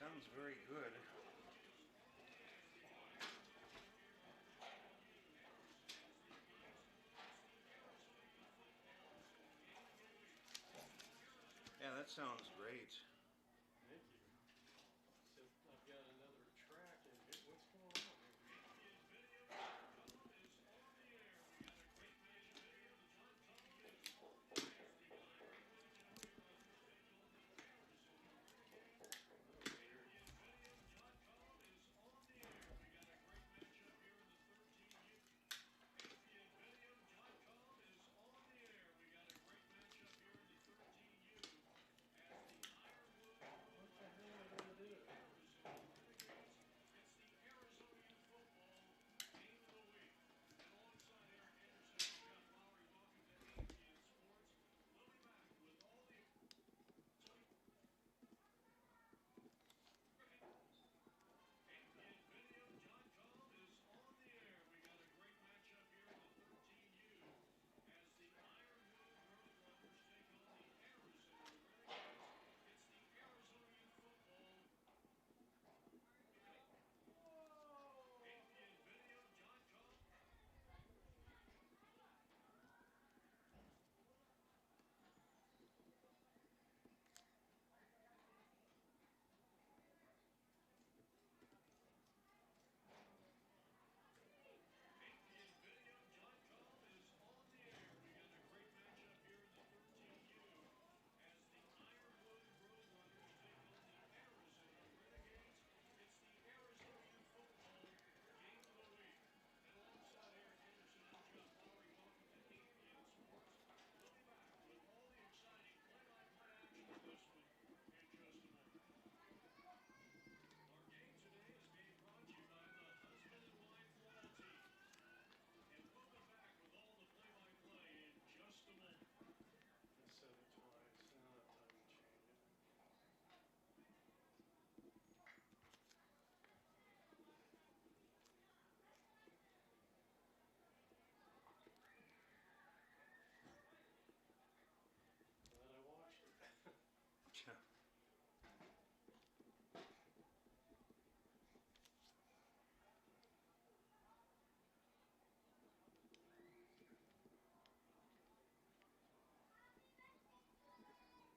Sounds very good. Yeah, that sounds great. Thank you. So I've got another track in here. What's going on here? What the hell are they doing? I said it twice. Now it's time to change it. Glad I watched it.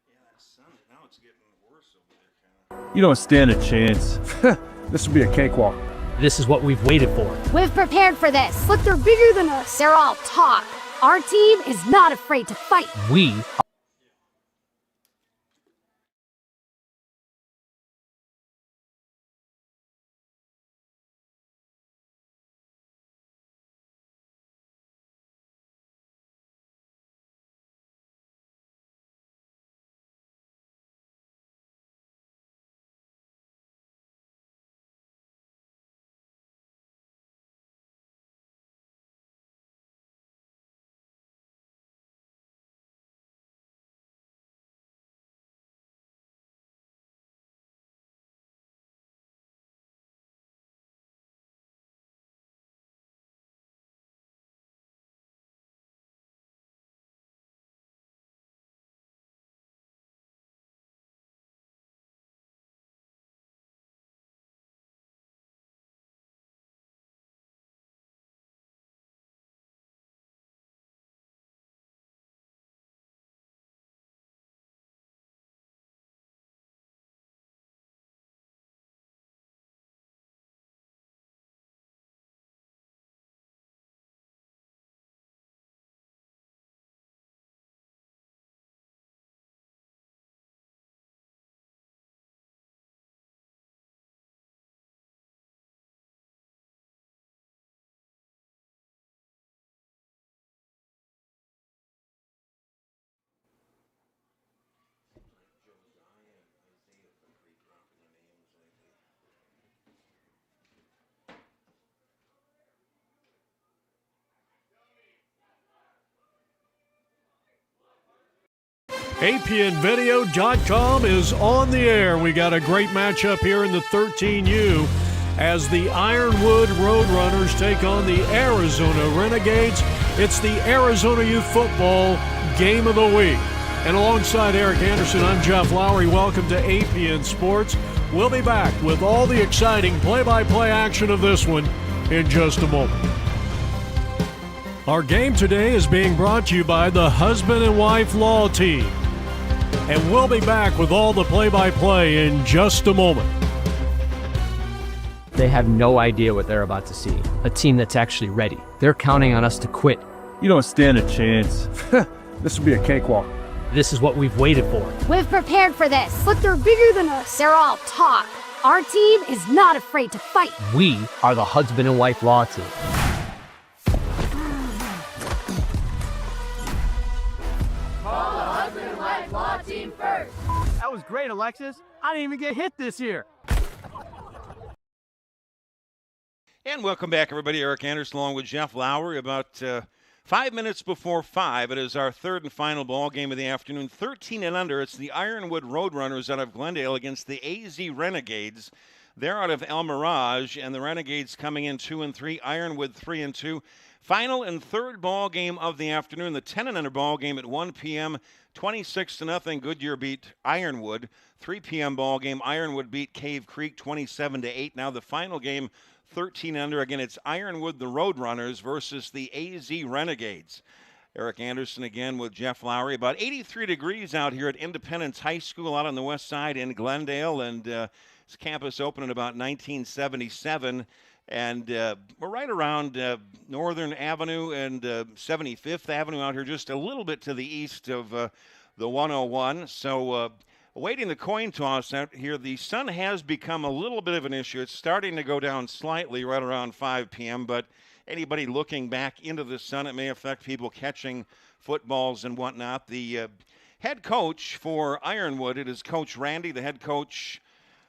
Yeah, that sun, now it's getting worse over there, kind of. You don't stand a chance. This will be a cakewalk. This is what we've waited for. We've prepared for this. But they're bigger than us. They're all talk. Our team is not afraid to fight. We APNvideo.com is on the air. We got a great matchup here in the 13U as the Ironwood Roadrunners take on the Arizona Renegades. It's the Arizona Youth Football Game of the Week. And alongside Eric Anderson, I'm Jeff Lowry. Welcome to APN Sports. We'll be back with all the exciting play-by-play action of this one in just a moment. Our game today is being brought to you by the Husband and Wife Law Team. And we'll be back with all the play-by-play in just a moment. They have no idea what they're about to see. A team that's actually ready. They're counting on us to quit. You don't stand a chance. This will be a cakewalk. This is what we've waited for. We've prepared for this, but they're bigger than us. They're all talk. Our team is not afraid to fight. We are the Husband and Wife Law Team. Call the Husband and Wife Law Team first. That was great, Alexis. I didn't even get hit this year. And welcome back, everybody. Eric Anderson along with Jeff Lowry. About 5 minutes before 5, it is our third and final ball game of the afternoon. 13 and under. It's the Ironwood Roadrunners out of Glendale against the AZ Renegades. They're out of El Mirage, and the Renegades coming in 2-3. Ironwood 3-2. Final and third ball game of the afternoon. The 10 and under ball game at 1 p.m. 26-0. Goodyear beat Ironwood. 3 p.m. ball game. Ironwood beat Cave Creek 27-8. Now the final game. 13 under. Again, it's Ironwood, the Roadrunners, versus the AZ Renegades. Eric Anderson again with Jeff Lowry. About 83 degrees out here at Independence High School out on the west side in Glendale. And this campus opened in about 1977. And we're right around Northern Avenue and 75th Avenue out here, just a little bit to the east of the 101. So awaiting the coin toss out here. The sun has become a little bit of an issue. It's starting to go down slightly right around 5 p.m., but anybody looking back into the sun, it may affect people catching footballs and whatnot. The head coach for Ironwood, it is Coach Randy. The head coach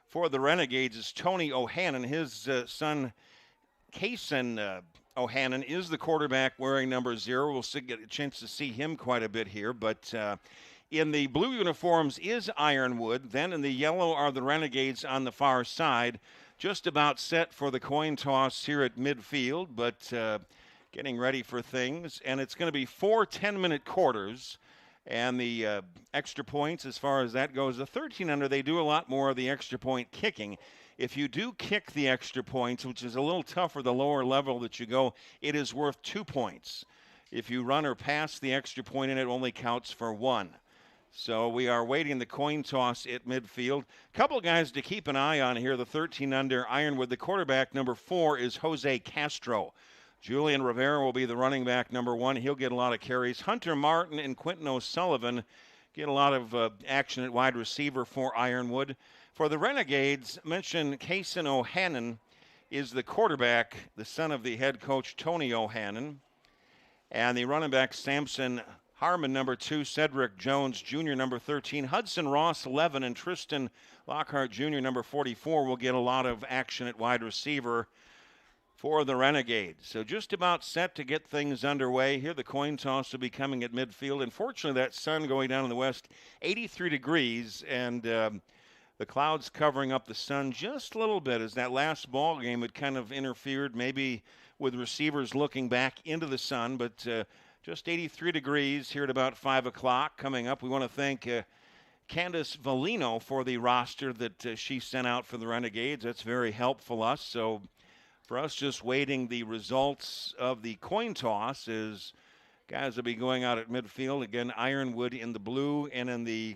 for the Renegades is Tony O'Hannon. His son, Kason O'Hannon, is the quarterback wearing number 0. We'll get a chance to see him quite a bit here, but in the blue uniforms is Ironwood. Then in the yellow are the Renegades on the far side. Just about set for the coin toss here at midfield, but getting ready for things. And it's going to be 4 10-minute quarters. And the extra points, as far as that goes, the 13 under, they do a lot more of the extra point kicking. If you do kick the extra points, which is a little tougher the lower level that you go, it is worth 2 points. If you run or pass the extra point in, it only counts for 1. So we are waiting the coin toss at midfield. A couple of guys to keep an eye on here. The 13 under Ironwood. The quarterback, number 4, is Jose Castro. Julian Rivera will be the running back, number 1. He'll get a lot of carries. Hunter Martin and Quentin O'Sullivan get a lot of action at wide receiver for Ironwood. For the Renegades, mentioned Kason O'Hannon is the quarterback, the son of the head coach, Tony O'Hannon. And the running back, Samson Harmon, number 2, Cedric Jones Jr., number 13, Hudson Ross, 11, and Tristan Lockhart Jr., number 44, will get a lot of action at wide receiver for the Renegades. So just about set to get things underway here. The coin toss will be coming at midfield. Unfortunately, that sun going down in the west, 83 degrees, and the clouds covering up the sun just a little bit as that last ball game had kind of interfered maybe with receivers looking back into the sun, but just 83 degrees here at about 5 o'clock coming up. We want to thank Candace Valino for the roster that she sent out for the Renegades. That's very helpful us. So for us, just waiting the results of the coin toss is guys will be going out at midfield. Again, Ironwood in the blue, and in the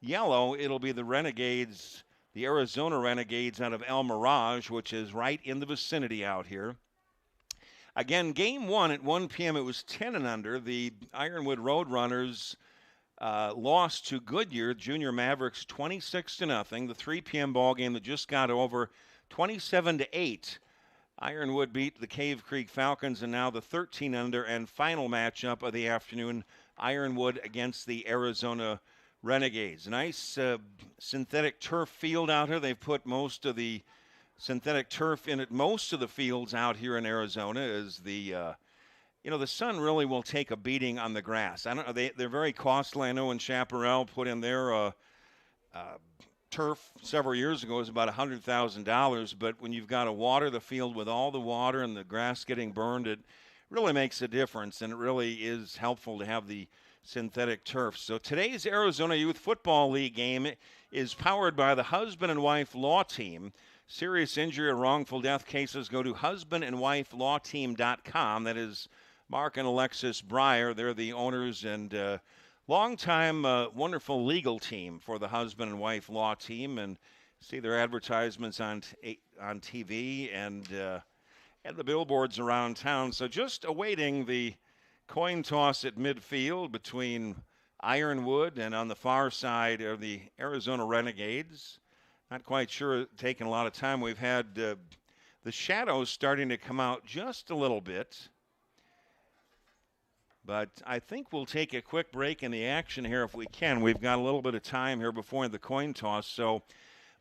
yellow, it'll be the Renegades, the Arizona Renegades out of El Mirage, which is right in the vicinity out here. Again, game 1 at 1 p.m., it was 10 and under. The Ironwood Roadrunners lost to Goodyear, Junior Mavericks, 26-0. The 3 p.m. ball game that just got over, 27-8. Ironwood beat the Cave Creek Falcons, and now the 13 under and final matchup of the afternoon, Ironwood against the Arizona Renegades. Nice synthetic turf field out here. They've put most of the synthetic turf in at most of the fields out here in Arizona, as the You know, the Sun really will take a beating on the grass. I don't know. They're very costly. I know when Chaparral put in their turf several years ago, it was about $100,000. But when you've got to water the field with all the water and the grass getting burned, it really makes a difference, and it really is helpful to have the synthetic turf. So today's Arizona Youth Football League game is powered by the Husband and Wife Law Team. Serious injury or wrongful death cases, go to husbandandwifelawteam.com. That is Mark and Alexis Breyer. They're the owners and longtime wonderful legal team for the Husband and Wife Law Team. And see their advertisements on TV and the billboards around town. So just awaiting the coin toss at midfield between Ironwood and on the far side are the Arizona Renegades. Not quite sure, taking a lot of time. We've had the shadows starting to come out just a little bit. But I think we'll take a quick break in the action here if we can. We've got a little bit of time here before the coin toss. So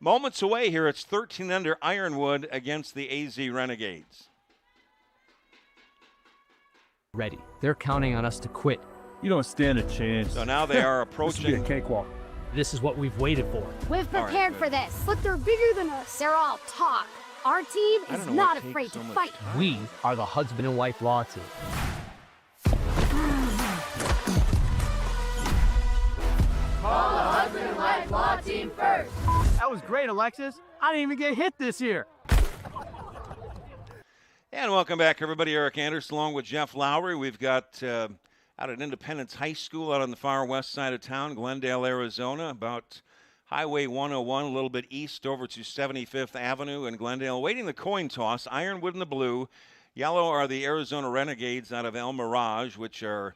moments away here, it's 13 under Ironwood against the AZ Renegades. Ready. They're counting on us to quit. You don't stand a chance. So now they are This will be a approaching. cakewalk. This is what we've waited for. We've All right, prepared for this, but they're bigger than us. They're all talk. Our team I is don't know not what takes afraid so to much fight. time. We are the Husband and Wife Law Team. Call the husband and wife law team first. That was great, Alexis. I didn't even get hit this year. And welcome back, everybody. Eric Anderson along with Jeff Lowry. We've got out at Independence High School out on the far west side of town, Glendale, Arizona, about Highway 101, a little bit east over to 75th Avenue in Glendale. Waiting the coin toss, Ironwood in the blue. Yellow are the Arizona Renegades out of El Mirage, which are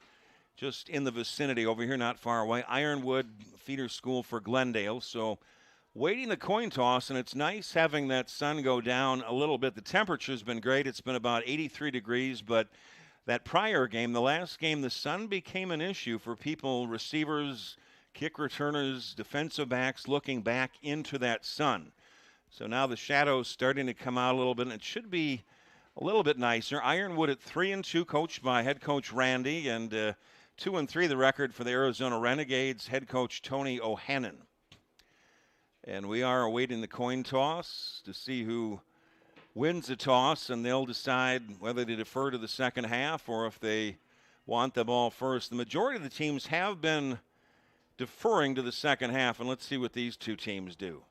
just in the vicinity over here, not far away. Ironwood feeder school for Glendale. So waiting the coin toss, and it's nice having that sun go down a little bit. The temperature's been great. It's been about 83 degrees, but that prior game, the last game, the sun became an issue for people, receivers, kick returners, defensive backs looking back into that sun. So now the shadow's starting to come out a little bit, and it should be a little bit nicer. Ironwood at 3-2, coached by head coach Randy, and 2-3 the record for the Arizona Renegades, head coach Tony O'Hannon. And we are awaiting the coin toss to see who wins the toss, and they'll decide whether to defer to the second half or if they want the ball first. The majority of the teams have been deferring to the second half, and let's see what these two teams do.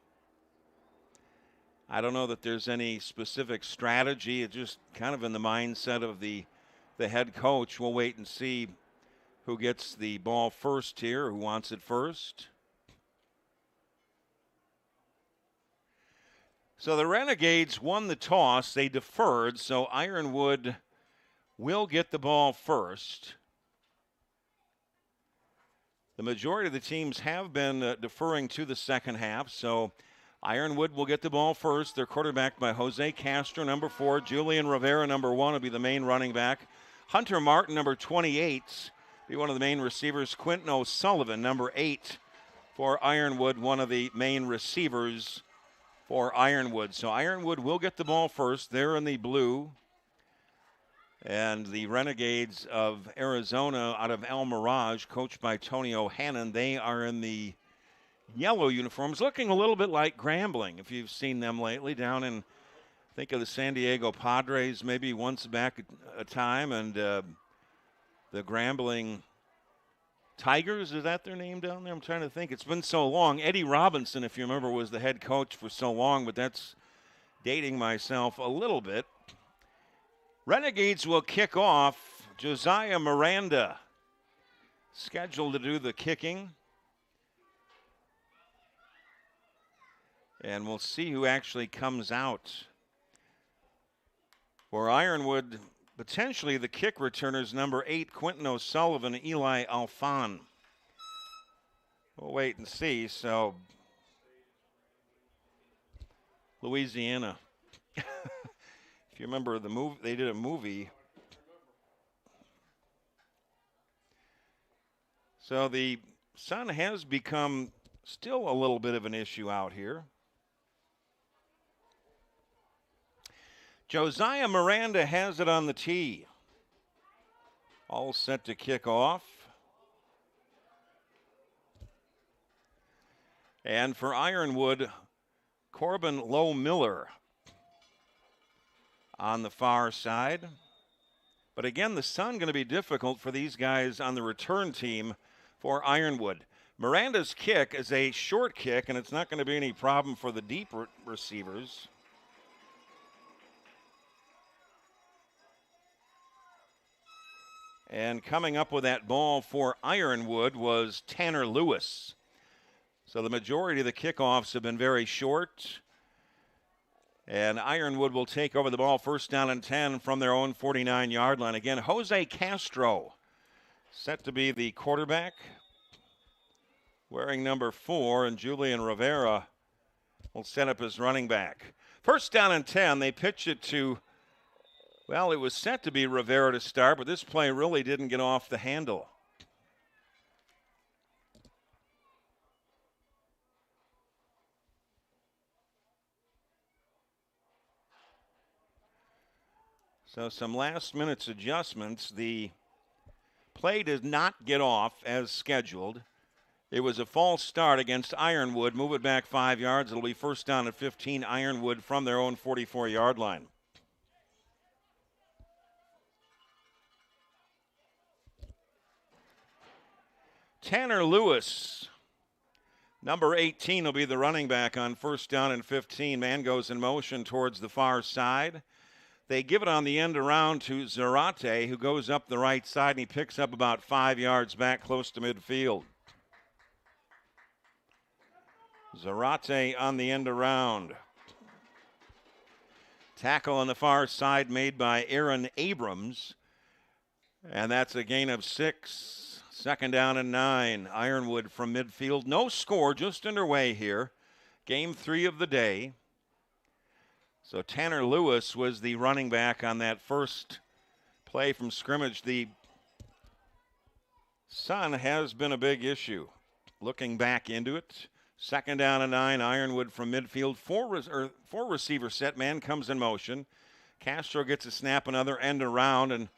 I don't know that there's any specific strategy. It's just kind of in the mindset of the head coach. We'll wait and see who gets the ball first here, who wants it first. So the Renegades won the toss. They deferred, so Ironwood will get the ball first. The majority of the teams have been deferring to the second half, so Ironwood will get the ball first. They're quarterbacked by Jose Castro, number 4. Julian Rivera, number 1, will be the main running back. Hunter Martin, number 28, be one of the main receivers. Quentin O'Sullivan, number 8, for Ironwood, one of the main receivers for Ironwood. So Ironwood will get the ball first. They're in the blue. And the Renegades of Arizona out of El Mirage, coached by Tony O'Hannon, they are in the yellow uniforms, looking a little bit like Grambling, if you've seen them lately, down in, think of the San Diego Padres, maybe once back a time, and the Grambling Tigers, is that their name down there? I'm trying to think. It's been so long. Eddie Robinson, if you remember, was the head coach for so long, but that's dating myself a little bit. Renegades will kick off. Josiah Miranda scheduled to do the kicking. And we'll see who actually comes out. For Ironwood, potentially the kick returners, number 8, Quentin O'Sullivan, Eli Alfon. We'll wait and see. So, Louisiana. If you remember the movie, they did a movie. So the sun has become still a little bit of an issue out here. Josiah Miranda has it on the tee. all set to kick off. And for Ironwood, Corbin Lowe Miller on the far side. But again, the sun going to be difficult for these guys on the return team for Ironwood. Miranda's kick is a short kick, and it's not going to be any problem for the deep receivers. And coming up with that ball for Ironwood was Tanner Lewis. So the majority of the kickoffs have been very short. And Ironwood will take over the ball, first down and 10 from their own 49-yard line. Again, Jose Castro set to be the quarterback, wearing number 4, and Julian Rivera will set up his running back. First down and 10, they pitch it to, well, it was set to be Rivera to start, but this play really didn't get off the handle. So some last minute adjustments. The play did not get off as scheduled. It was a false start against Ironwood. Move it back 5 yards. It'll be first down at 15, Ironwood from their own 44-yard line. Tanner Lewis, number 18, will be the running back on first down and 15. Man goes in motion towards the far side. They give it on the end around to Zarate, who goes up the right side, and he picks up about 5 yards back close to midfield. Zarate on the end around. Tackle on the far side made by Aaron Abrams, and that's a gain of 6. Second down and 9. Ironwood from midfield. No score, just underway here. Game 3 of the day. So Tanner Lewis was the running back on that first play from scrimmage. The sun has been a big issue. Looking back into it, second down and 9, Ironwood from midfield. Four receiver set, man comes in motion. Castro gets a snap, another end around, and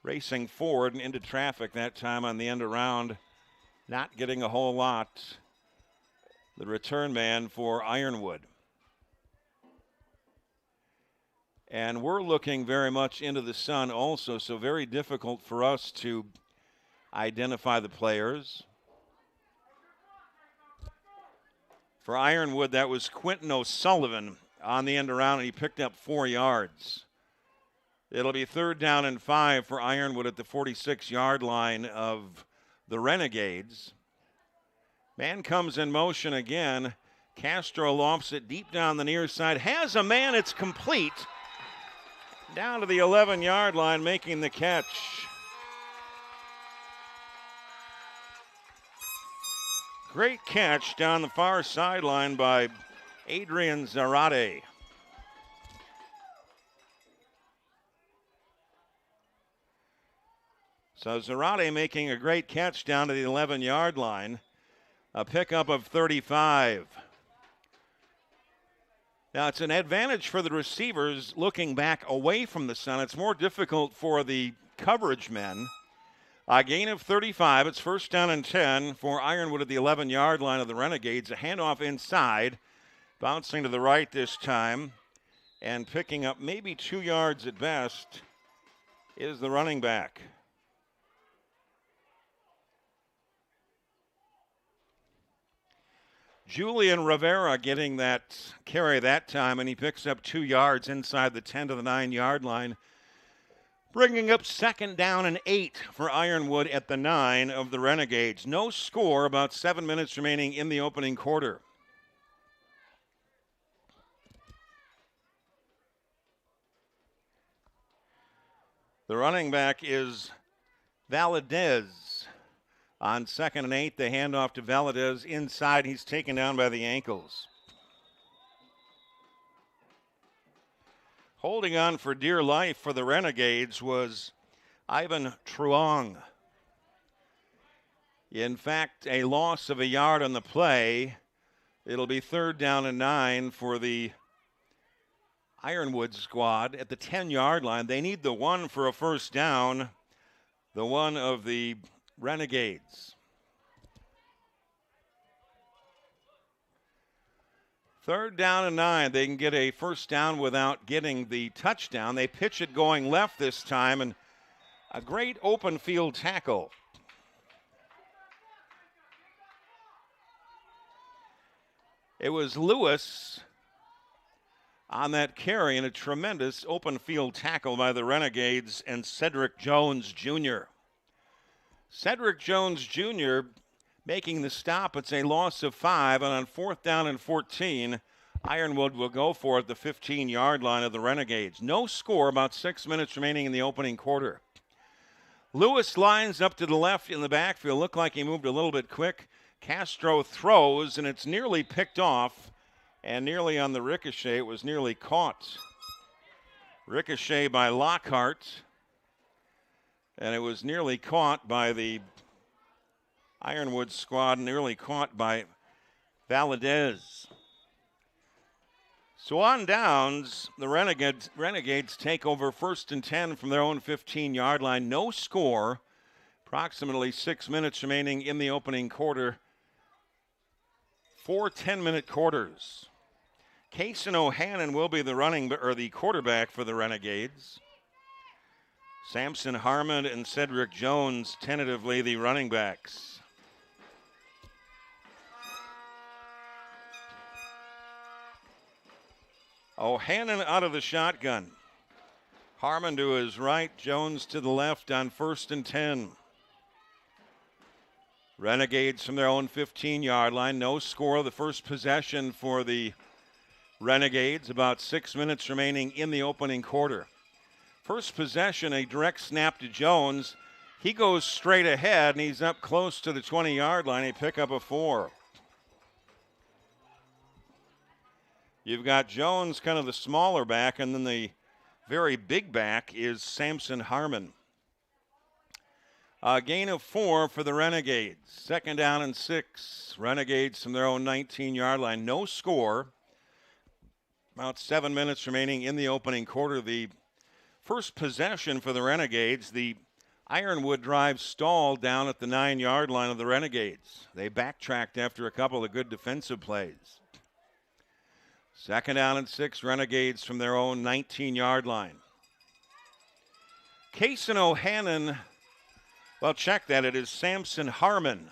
racing forward and into traffic that time on the end around. Not getting a whole lot. The return man for Ironwood. And we're looking very much into the sun also, so very difficult for us to identify the players. For Ironwood, that was Quentin O'Sullivan on the end around, and he picked up 4 yards. It'll be third down and 5 for Ironwood at the 46-yard line of the Renegades. Man comes in motion again. Castro lofts it deep down the near side. Has a man, it's complete. Down to the 11-yard line, making the catch. Great catch down the far sideline by Adrian Zarate. So Zarate making a great catch down to the 11-yard line. A pickup of 35. Now, it's an advantage for the receivers looking back away from the sun. It's more difficult for the coverage men. A gain of 35. It's first down and 10 for Ironwood at the 11-yard line of the Renegades. A handoff inside, bouncing to the right this time, and picking up maybe 2 yards at best is the running back. Julian Rivera getting that carry that time, and he picks up 2 yards inside the 10 to the 9-yard line, bringing up second down and 8 for Ironwood at the 9 of the Renegades. No score, about 7 minutes remaining in the opening quarter. The running back is Valadez. On second and 8, they hand off to Valadez inside. He's taken down by the ankles. Holding on for dear life for the Renegades was Ivan Truong. In fact, a loss of a yard on the play. It'll be third down and 9 for the Ironwood squad at the 10-yard line. They need the 1 for a first down. the one of the Renegades. Third down and 9. They can get a first down without getting the touchdown. They pitch it going left this time, and a great open field tackle. It was Lewis on that carry, and a tremendous open field tackle by the Renegades and Cedric Jones Jr. Cedric Jones Jr. making the stop. It's a loss of 5, and on 4th down and 14, Ironwood will go for it at the 15-yard line of the Renegades. No score, about 6 minutes remaining in the opening quarter. Lewis lines up to the left in the backfield. Looked like he moved a little bit quick. Castro throws, and it's nearly picked off, and nearly on the ricochet. It was nearly caught. Ricochet by Lockhart, and it was nearly caught by the Ironwood squad, nearly caught by Valadez. So on downs, the Renegades take over 1st and 10 from their own 15-yard line. No score. Approximately 6 minutes remaining in the opening quarter. 4 10-minute quarters. Kason O'Hannon will be the quarterback for the Renegades. Samson Harmon and Cedric Jones tentatively the running backs. O'Hannon out of the shotgun. Harmon to his right, Jones to the left on 1st and 10. Renegades from their own 15-yard line. No score. The first possession for the Renegades. About 6 minutes remaining in the opening quarter. First possession, a direct snap to Jones. He goes straight ahead, and he's up close to the 20-yard line. He pick up a 4. You've got Jones, kind of the smaller back, and then the very big back is Samson Harmon. A gain of 4 for the Renegades. 2nd down and 6. Renegades from their own 19-yard line. No score. About 7 minutes remaining in the opening quarter. The first possession for the Renegades, the Ironwood drive stalled down at the 9-yard line of the Renegades. They backtracked after a couple of good defensive plays. 2nd down and 6, Renegades from their own 19-yard line. Kason O'Hannon, well, check that. It is Samson Harmon.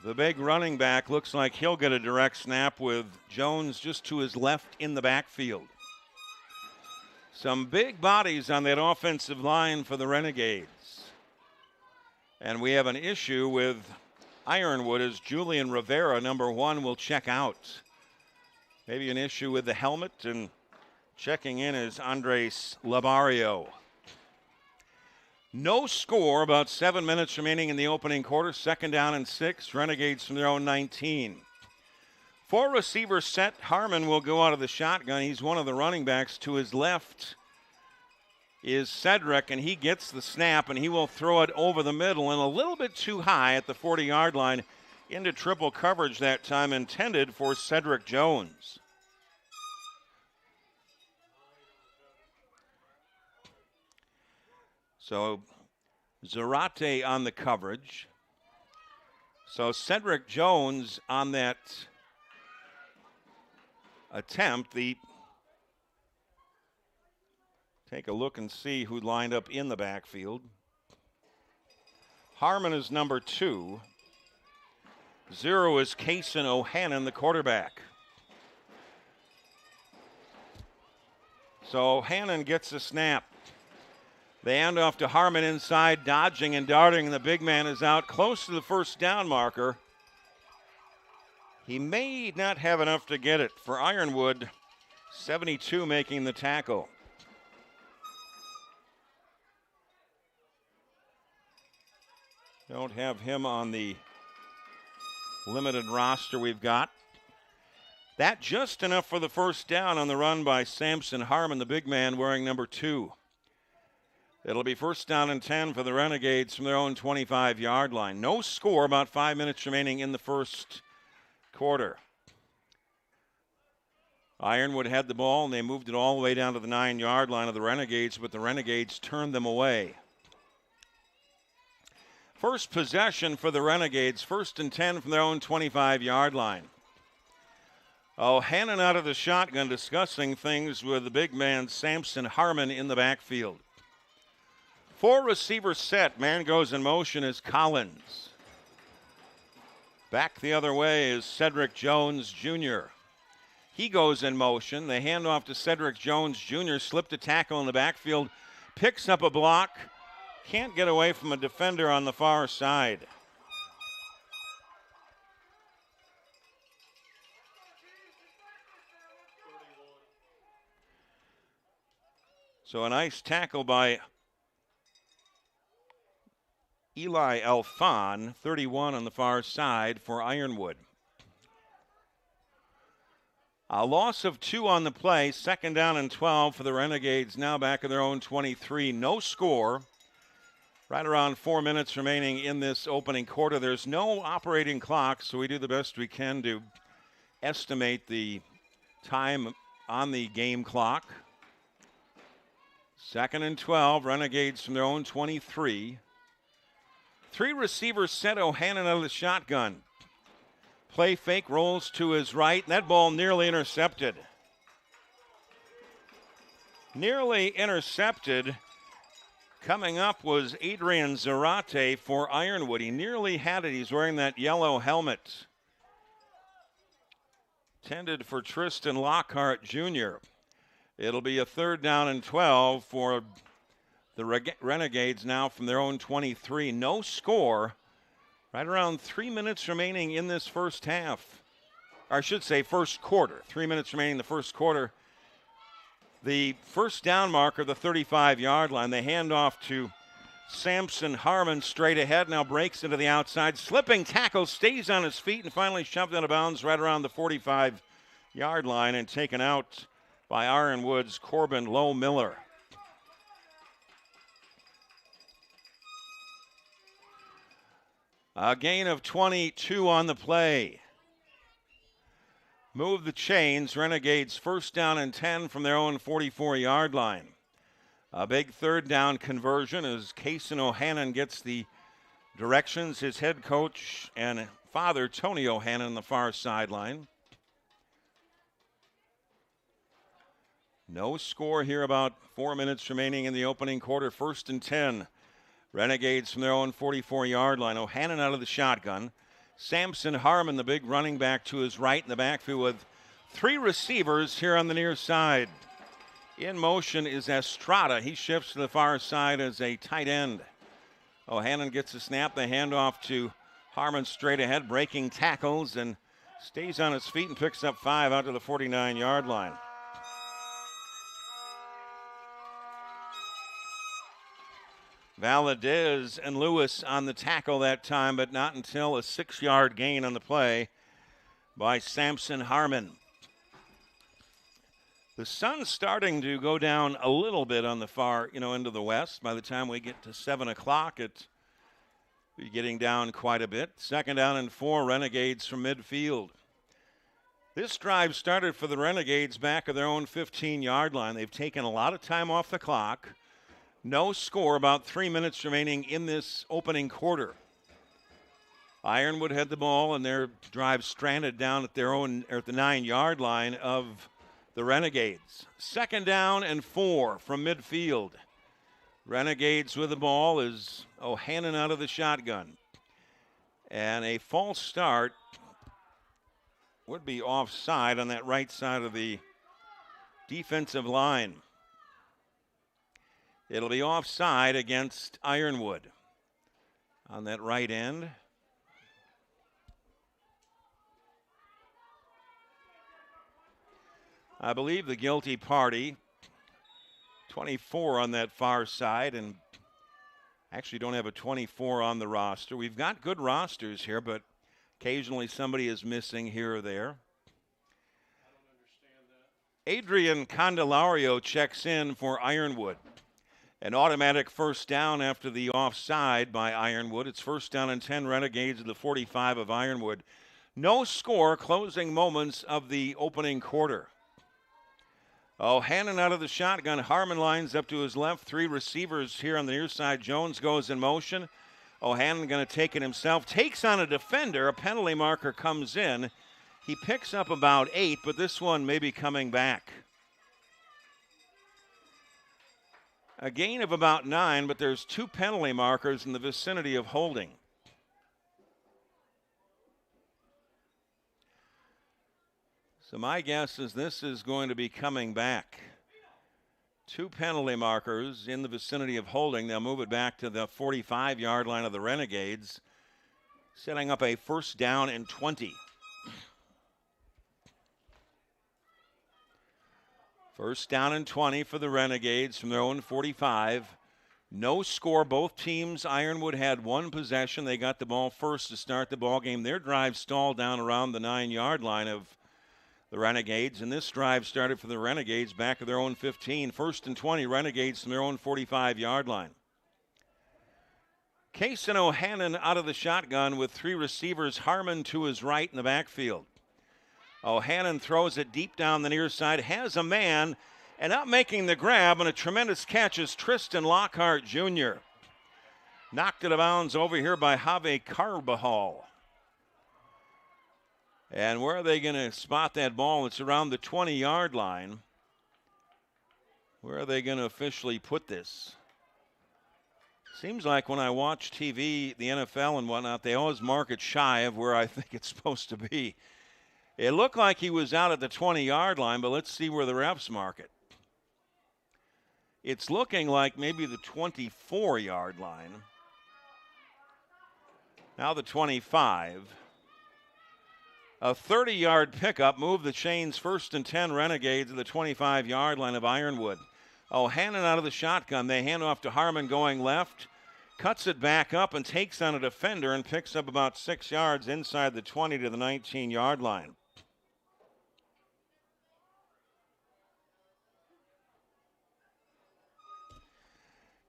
The big running back looks like he'll get a direct snap with Jones just to his left in the backfield. Some big bodies on that offensive line for the Renegades. And we have an issue with Ironwood as Julian Rivera, number 1, will check out. Maybe an issue with the helmet, and checking in is Andres Labario. No score, about 7 minutes remaining in the opening quarter. 2nd down and 6, Renegades from their own 19. 4 receiver set. Harmon will go out of the shotgun. He's one of the running backs. To his left is Cedric, and he gets the snap, and he will throw it over the middle and a little bit too high at the 40-yard line into triple coverage that time, intended for Cedric Jones. So Zarate on the coverage. So Cedric Jones on that attempt. Take a look and see who lined up in the backfield. Harmon is number 2. 0 is Kason O'Hannon, the quarterback. So O'Hannon gets a snap. They hand off to Harmon inside, dodging and darting, and the big man is out close to the first down marker. He may not have enough to get it for Ironwood. 72 making the tackle. Don't have him on the limited roster we've got. That just enough for the first down on the run by Samson Harmon, the big man wearing number 2. It'll be 1st down and 10 for the Renegades from their own 25-yard line. No score, about 5 minutes remaining in the first quarter. Ironwood had the ball, and they moved it all the way down to the 9-yard line of the Renegades, but the Renegades turned them away. First possession for the Renegades, 1st and 10 from their own 25-yard line. Hannon out of the shotgun discussing things with the big man Samson Harmon in the backfield. 4 receiver set, man goes in motion is Collins. Back the other way is Cedric Jones Jr. He goes in motion. They hand off to Cedric Jones Jr., slipped a tackle in the backfield, picks up a block, can't get away from a defender on the far side. So a nice tackle by Eli Alfon, 31 on the far side for Ironwood. A loss of 2 on the play, 2nd down and 12 for the Renegades, now back at their own 23. No score. Right around 4 minutes remaining in this opening quarter. There's no operating clock, so we do the best we can to estimate the time on the game clock. 2nd and 12, Renegades from their own 23. 3 receivers set, O'Hannon out of the shotgun. Play fake, rolls to his right, and that ball nearly intercepted. Nearly intercepted. Coming up was Adrian Zarate for Ironwood. He nearly had it. He's wearing that yellow helmet. Intended for Tristan Lockhart Jr. It'll be a 3rd down and 12 for the Renegades now from their own 23. No score. Right around 3 minutes remaining in this first half. Or I should say first quarter. 3 minutes remaining in the first quarter. The first down marker, the 35-yard line. They hand off to Samson Harmon straight ahead. Now breaks into the outside. Slipping tackle, stays on his feet, and finally shoved out of bounds right around the 45-yard line and taken out by Ironwood's Corbin Lowe Miller. A gain of 22 on the play. Move the chains. Renegades 1st down and 10 from their own 44-yard line. A big 3rd down conversion as Cason O'Hannon gets the directions. His head coach and father, Tony O'Hannon, on the far sideline. No score here, about 4 minutes remaining in the opening quarter. 1st and 10. Renegades from their own 44-yard line. O'Hannon out of the shotgun. Samson Harmon, the big running back, to his right in the backfield with 3 receivers here on the near side. In motion is Estrada. He shifts to the far side as a tight end. O'Hannon gets a snap. They hand off to Harmon straight ahead, breaking tackles, and stays on his feet and picks up 5 out to the 49-yard line. Valadez and Lewis on the tackle that time, but not until a 6-yard gain on the play by Samson Harmon. The sun's starting to go down a little bit on the far, into the west. By the time we get to 7 o'clock, it's getting down quite a bit. 2nd down and 4, Renegades from midfield. This drive started for the Renegades back of their own 15-yard line. They've taken a lot of time off the clock. No score, about 3 minutes remaining in this opening quarter. Ironwood had the ball and their drive stranded down at their own, or at the 9-yard line of the Renegades. 2nd down and 4 from midfield. Renegades with the ball is O'Hannon out of the shotgun. And a false start would be offside on that right side of the defensive line. It'll be offside against Ironwood on that right end. I believe the guilty party, 24 on that far side, and actually don't have a 24 on the roster. We've got good rosters here, but occasionally somebody is missing here or there. Adrian Candelario checks in for Ironwood. An automatic first down after the offside by Ironwood. It's 1st down and 10, Renegades at the 45 of Ironwood. No score, closing moments of the opening quarter. O'Hannon out of the shotgun. Harmon lines up to his left. 3 receivers here on the near side. Jones goes in motion. O'Hannon going to take it himself, takes on a defender. A penalty marker comes in. He picks up about 8, but this one may be coming back. A gain of about 9, but there's 2 penalty markers in the vicinity of holding. So my guess is this is going to be coming back. 2 penalty markers in the vicinity of holding. They'll move it back to the 45-yard line of the Renegades, setting up a 1st down and 20. 1st down and 20 for the Renegades from their own 45. No score. Both teams, Ironwood had 1 possession. They got the ball first to start the ball game. Their drive stalled down around the 9-yard line of the Renegades, and this drive started for the Renegades back of their own 15. 1st and 20, Renegades from their own 45-yard line. Case and O'Hannon out of the shotgun with 3 receivers. Harmon to his right in the backfield. O'Hannon throws it deep down the near side, has a man, and up making the grab, and a tremendous catch is Tristan Lockhart Jr. Knocked it out of bounds over here by Javi Carbajal. And where are they going to spot that ball? It's around the 20-yard line. Where are they going to officially put this? Seems like when I watch TV, the NFL and whatnot, they always mark it shy of where I think it's supposed to be. It looked like he was out at the 20-yard line, but let's see where the refs mark it. It's looking like maybe the 24-yard line. Now the 25. A 30-yard pickup moved the chains. 1st and 10, Renegades at the 25-yard line of Ironwood. O'Hannon out of the shotgun. They hand off to Harmon going left. Cuts it back up and takes on a defender and picks up about 6 yards inside the 20 to the 19-yard line.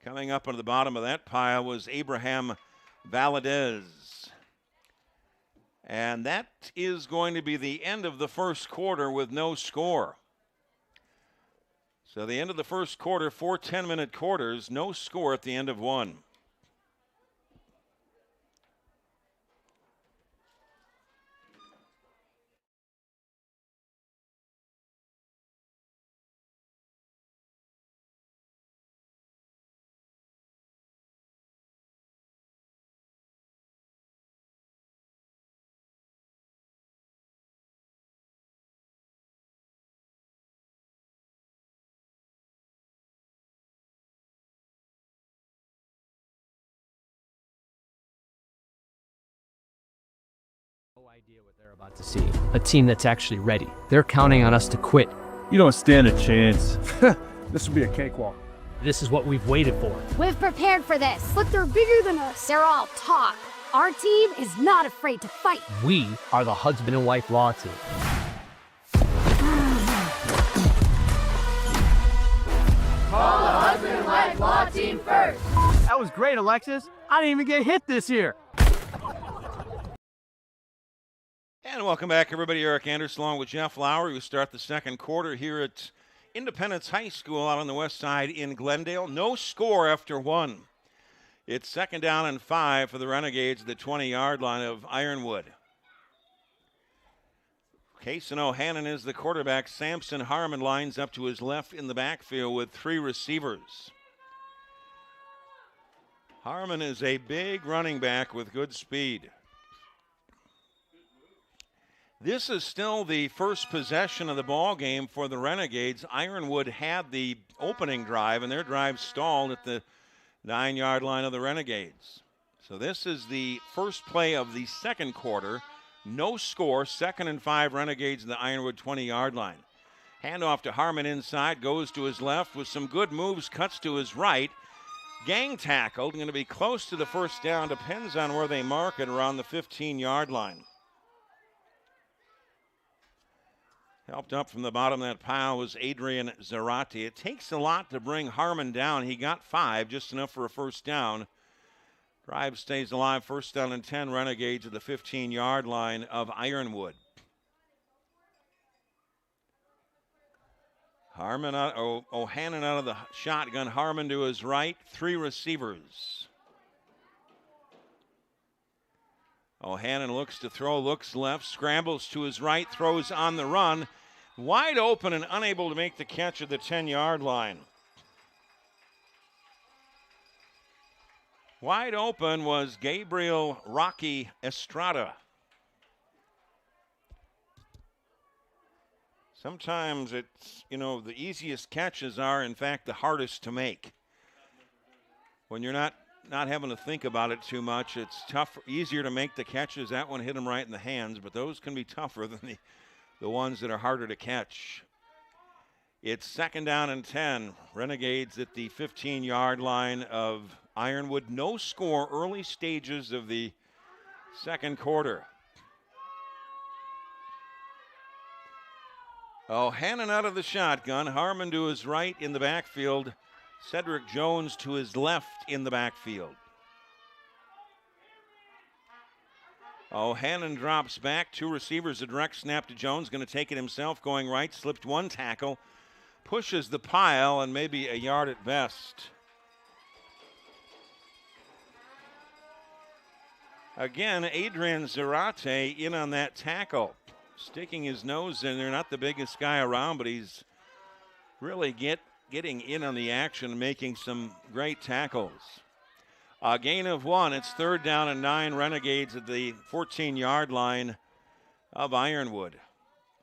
Coming up on the bottom of that pile was Abraham Valadez. And that is going to be the end of the 1st quarter with no score. So the end of the 1st quarter, 4 10-minute quarters, no score at the end of one. No idea what they're about to see. A team that's actually ready. They're counting on us to quit. You don't stand a chance. This will be a cakewalk. This is what we've waited for. We've prepared for this. But they're bigger than us. They're all talk. Our team is not afraid to fight. We are the husband and wife law team. Call the husband and wife law team first. That was great, Alexis. I didn't even get hit this year. And welcome back, everybody. Eric Anderson along with Jeff Lowry. We start the 2nd quarter here at Independence High School out on the west side in Glendale. No score after 1. It's 2nd down and 5 for the Renegades at the 20-yard line of Ironwood. Case and O'Hannon is the quarterback. Samson Harmon lines up to his left in the backfield with 3 receivers. Harmon is a big running back with good speed. This is still the first possession of the ball game for the Renegades. Ironwood had the opening drive, and their drive stalled at the 9-yard line of the Renegades. So this is the first play of the 2nd quarter. No score, 2nd and 5, Renegades in the Ironwood 20-yard line. Handoff to Harmon inside, goes to his left with some good moves, cuts to his right. Gang tackled, going to be close to the 1st down, depends on where they mark it, around the 15-yard line. Helped up from the bottom of that pile was Adrian Zarate. It takes a lot to bring Harmon down. He got 5, just enough for a 1st down. Drive stays alive. 1st down and 10, Renegades at the 15-yard line of Ironwood. O'Hannon out of the shotgun. Harmon to his right. 3 receivers. O'Hannon looks to throw, looks left, scrambles to his right, throws on the run. Wide open and unable to make the catch at the 10-yard line. Wide open was Gabriel Rocky Estrada. Sometimes it's, the easiest catches are, in fact, the hardest to make. When you're not having to think about it too much, it's easier to make the catches. That one hit him right in the hands, but those can be tougher than the ones that are harder to catch. It's 2nd down and 10. Renegades at the 15-yard line of Ironwood. No score, early stages of the second quarter. O'Hannon out of the shotgun. Harmon to his right in the backfield. Cedric Jones to his left in the backfield. O'Hannon drops back. 2 receivers, a direct snap to Jones. Going to take it himself, going right. Slipped 1 tackle. Pushes the pile and maybe a yard at best. Again, Adrian Zarate in on that tackle. Sticking his nose in there. Not the biggest guy around, but he's really getting in on the action, making some great tackles. A gain of 1. It's 3rd down and 9. Renegades at the 14-yard line of Ironwood.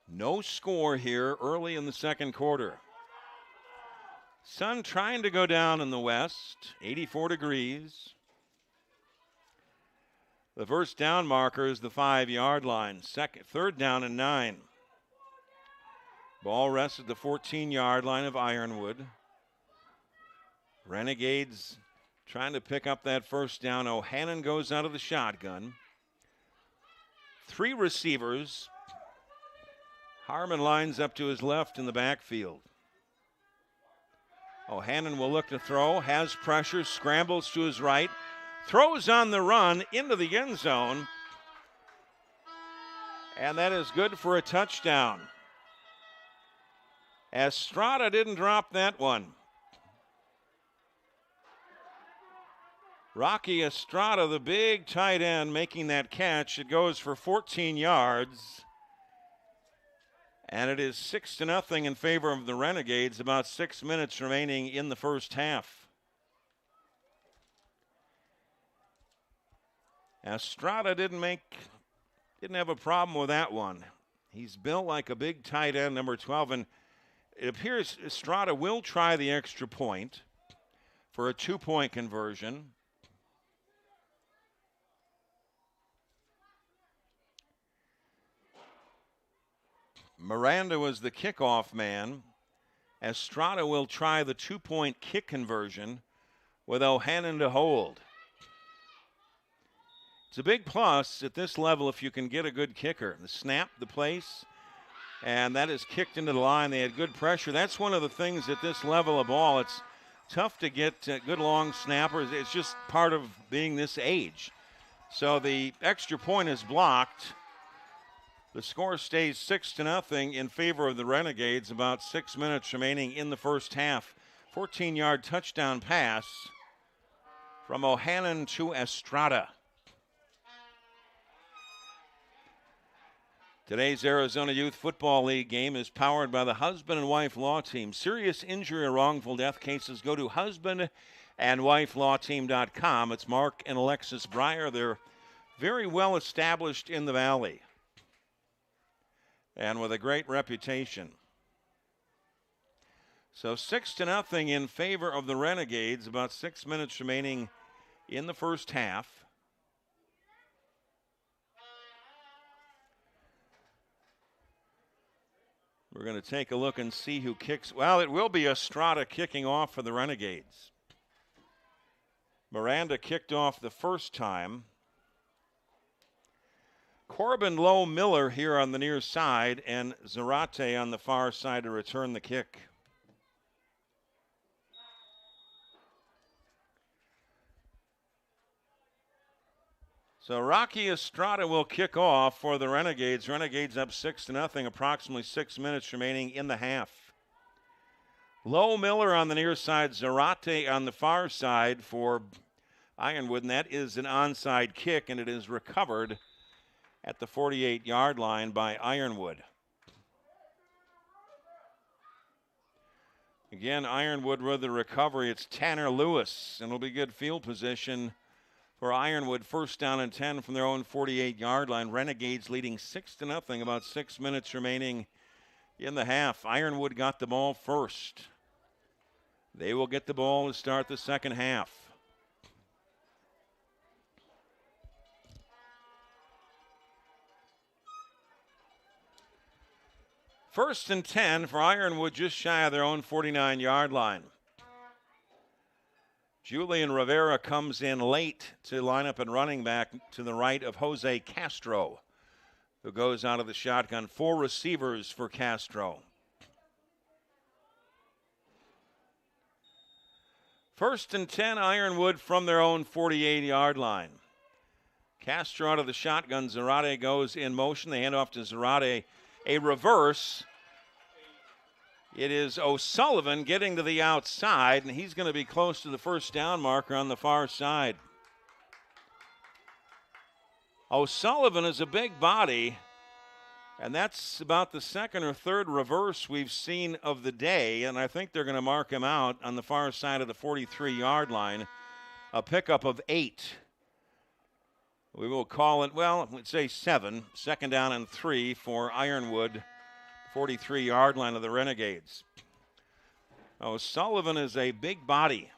No score here early in the second quarter. Sun trying to go down in the west, 84 degrees. The first down marker is the 5-yard line. 3rd down and 9. Ball rests at the 14-yard line of Ironwood. Renegades trying to pick up that first down. O'Hannon goes out of the shotgun. 3 receivers. Harmon lines up to his left in the backfield. O'Hannon will look to throw, has pressure, scrambles to his right, throws on the run into the end zone, and that is good for a touchdown. Estrada didn't drop that one. Rocky Estrada, the big tight end, making that catch. It goes for 14 yards. And it is 6-0 in favor of the Renegades. About 6 minutes remaining in the first half. Estrada didn't have a problem with that one. He's built like a big tight end, number 12, and it appears Estrada will try the extra point for a 2-point conversion. Miranda was the kickoff man. Estrada will try the 2-point kick conversion with O'Hannon to hold. It's a big plus at this level if you can get a good kicker. The snap, the place, and that is kicked into the line. They had good pressure. That's one of the things at this level of ball. It's tough to get good long snappers. It's just part of being this age. So the extra point is blocked. The score stays 6-0 in favor of the Renegades. About 6 minutes remaining in the first half. 14-yard touchdown pass from O'Hannon to Estrada. Today's Arizona Youth Football League game is powered by the Husband and Wife Law Team. Serious injury or wrongful death cases, go to husbandandwifelawteam.com. It's Mark and Alexis Breyer. They're very well established in the Valley and with a great reputation. So 6-0 in favor of the Renegades. About 6 minutes remaining in the first half. We're going to take a look and see who kicks. Well, it will be Estrada kicking off for the Renegades. Miranda kicked off the first time. Corbin Lowe Miller here on the near side, and Zarate on the far side to return the kick. So Rocky Estrada will kick off for the Renegades. Renegades up 6-0, approximately 6 minutes remaining in the half. Lowe Miller on the near side, Zarate on the far side for Ironwood, and that is an onside kick, and it is recovered at the 48-yard line by Ironwood. Again, Ironwood with the recovery. It's Tanner Lewis, and it'll be good field position for Ironwood. First down and 10 from their own 48-yard line. Renegades leading 6-0, about 6 minutes remaining in the half. Ironwood got the ball first. They will get the ball to start the second half. First and 10 for Ironwood, just shy of their own 49-yard line. Julian Rivera comes in late to line up and running back to the right of Jose Castro, who goes out of the shotgun. 4 receivers for Castro. First and 10, Ironwood from their own 48-yard line. Castro out of the shotgun. Zarate goes in motion. They hand off to Zarate. A reverse. It is O'Sullivan getting to the outside, and he's going to be close to the first down marker on the far side. O'Sullivan is a big body, and that's about the second or third reverse we've seen of the day, and I think they're going to mark him out on the far side of the 43-yard line. A pickup of 8. We will call it, well, let's say 7. Second down and 3 for Ironwood, 43-yard line of the Renegades. O'Sullivan is a big body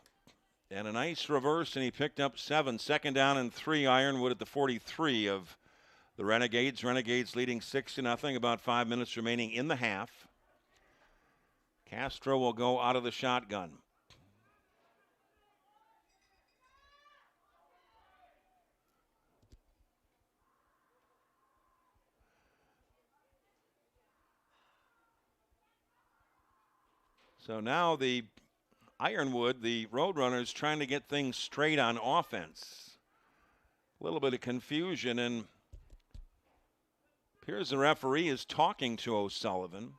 and a nice reverse, and he picked up 7. Second down and 3, Ironwood at the 43 of the Renegades. Renegades leading 6-0, about 5 minutes remaining in the half. Castro will go out of the shotgun. So now the Ironwood, the Roadrunners, trying to get things straight on offense. A little bit of confusion, and appears the referee is talking to O'Sullivan.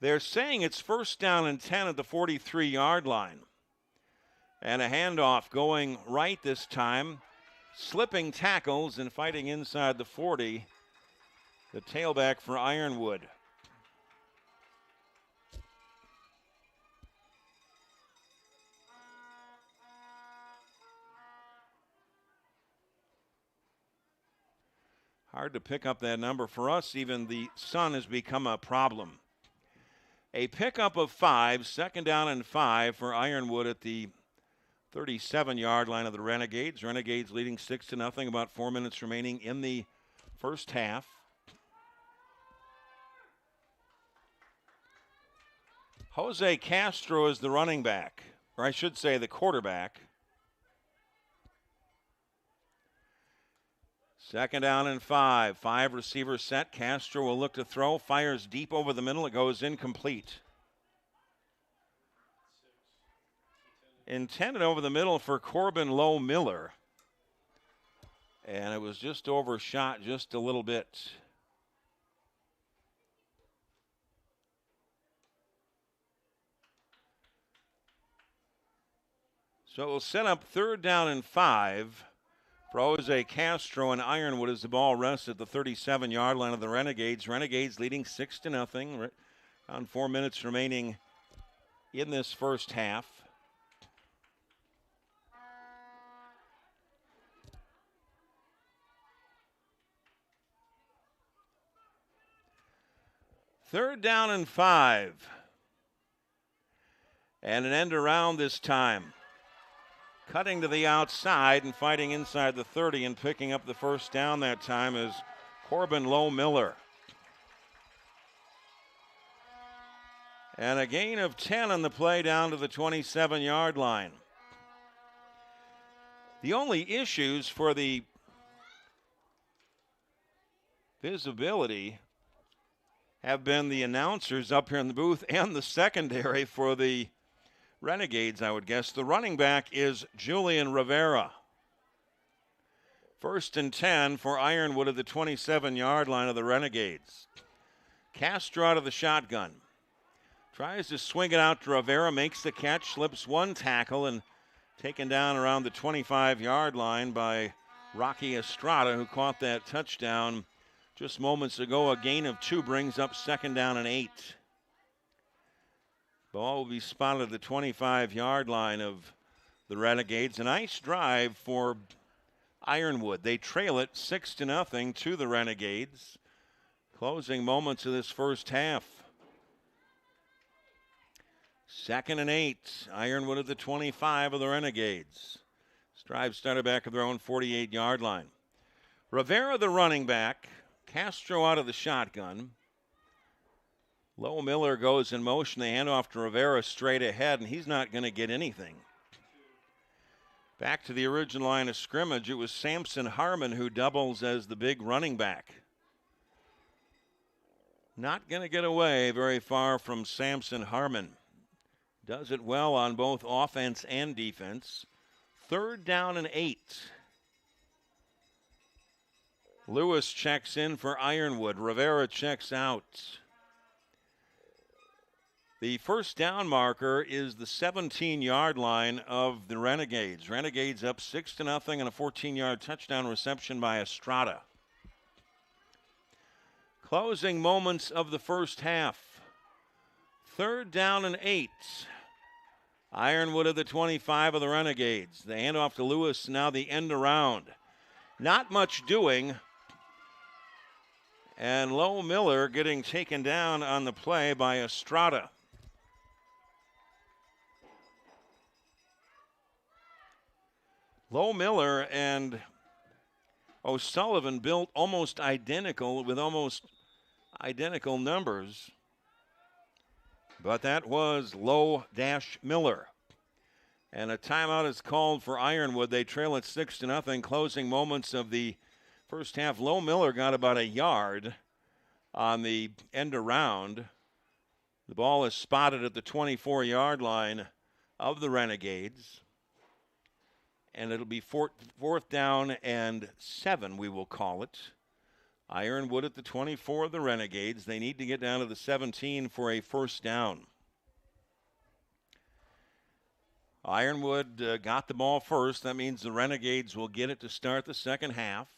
They're saying it's first down and 10 at the 43-yard line. And a handoff going right this time. Slipping tackles and fighting inside the 40. The tailback for Ironwood. Hard to pick up that number. For us, even the sun has become a problem. A pickup of 5, second down and 5 for Ironwood at the 37-yard line of the Renegades. Renegades leading 6-0, about 4 minutes remaining in the first half. Jose Castro is the running back, or I should say the quarterback. Second down and 5. 5 receivers set. Castro will look to throw. Fires deep over the middle. It goes incomplete. Intended over the middle for Corbin Lowe Miller. And it was just overshot just a little bit. So it will set up third down and 5. For Jose Castro and Ironwood as the ball rests at the 37-yard line of the Renegades. Renegades leading 6-0. Around 4 minutes remaining in this first half. Third down and 5. And an end around this time. Cutting to the outside and fighting inside the 30 and picking up the first down that time is Corbin Lowe Miller. And a gain of 10 on the play down to the 27-yard line. The only issues for the visibility have been the announcers up here in the booth and the secondary for the Renegades, I would guess. The running back is Julian Rivera. First and 10 for Ironwood at the 27-yard line of the Renegades. Castro out of the shotgun. Tries to swing it out to Rivera, makes the catch, slips one tackle, and taken down around the 25-yard line by Rocky Estrada, who caught that touchdown just moments ago. A gain of 2 brings up 2nd down and 8. Ball will be spotted at the 25-yard line of the Renegades. A nice drive for Ironwood. They trail it 6-0 to the Renegades. Closing moments of this first half. 2nd and 8. Ironwood at the 25 of the Renegades. This drive started back at their own 48-yard line. Rivera, the running back. Castro out of the shotgun. Lowe Miller goes in motion. They hand off to Rivera straight ahead, and he's not going to get anything. Back to the original line of scrimmage, it was Samson Harmon who doubles as the big running back. Not going to get away very far from Samson Harmon. Does it well on both offense and defense. 3rd down and 8. Lewis checks in for Ironwood. Rivera checks out. The first down marker is the 17-yard line of the Renegades. Renegades up 6-0 and a 14-yard touchdown reception by Estrada. Closing moments of the first half. 3rd down and 8. Ironwood at the 25 of the Renegades. The handoff to Lewis, now the end around. Not much doing. And Lowe Miller getting taken down on the play by Estrada. Lowe Miller and O'Sullivan built almost identical with almost identical numbers. But that was Lowe-Miller. And a timeout is called for Ironwood. They trail it 6-0. Closing moments of the first half. Lowe Miller got about a yard on the end around. The ball is spotted at the 24-yard line of the Renegades. And it'll be 4th down and 7, we will call it. Ironwood at the 24 of the Renegades. They need to get down to the 17 for a first down. Ironwood got the ball first. That means the Renegades will get it to start the second half.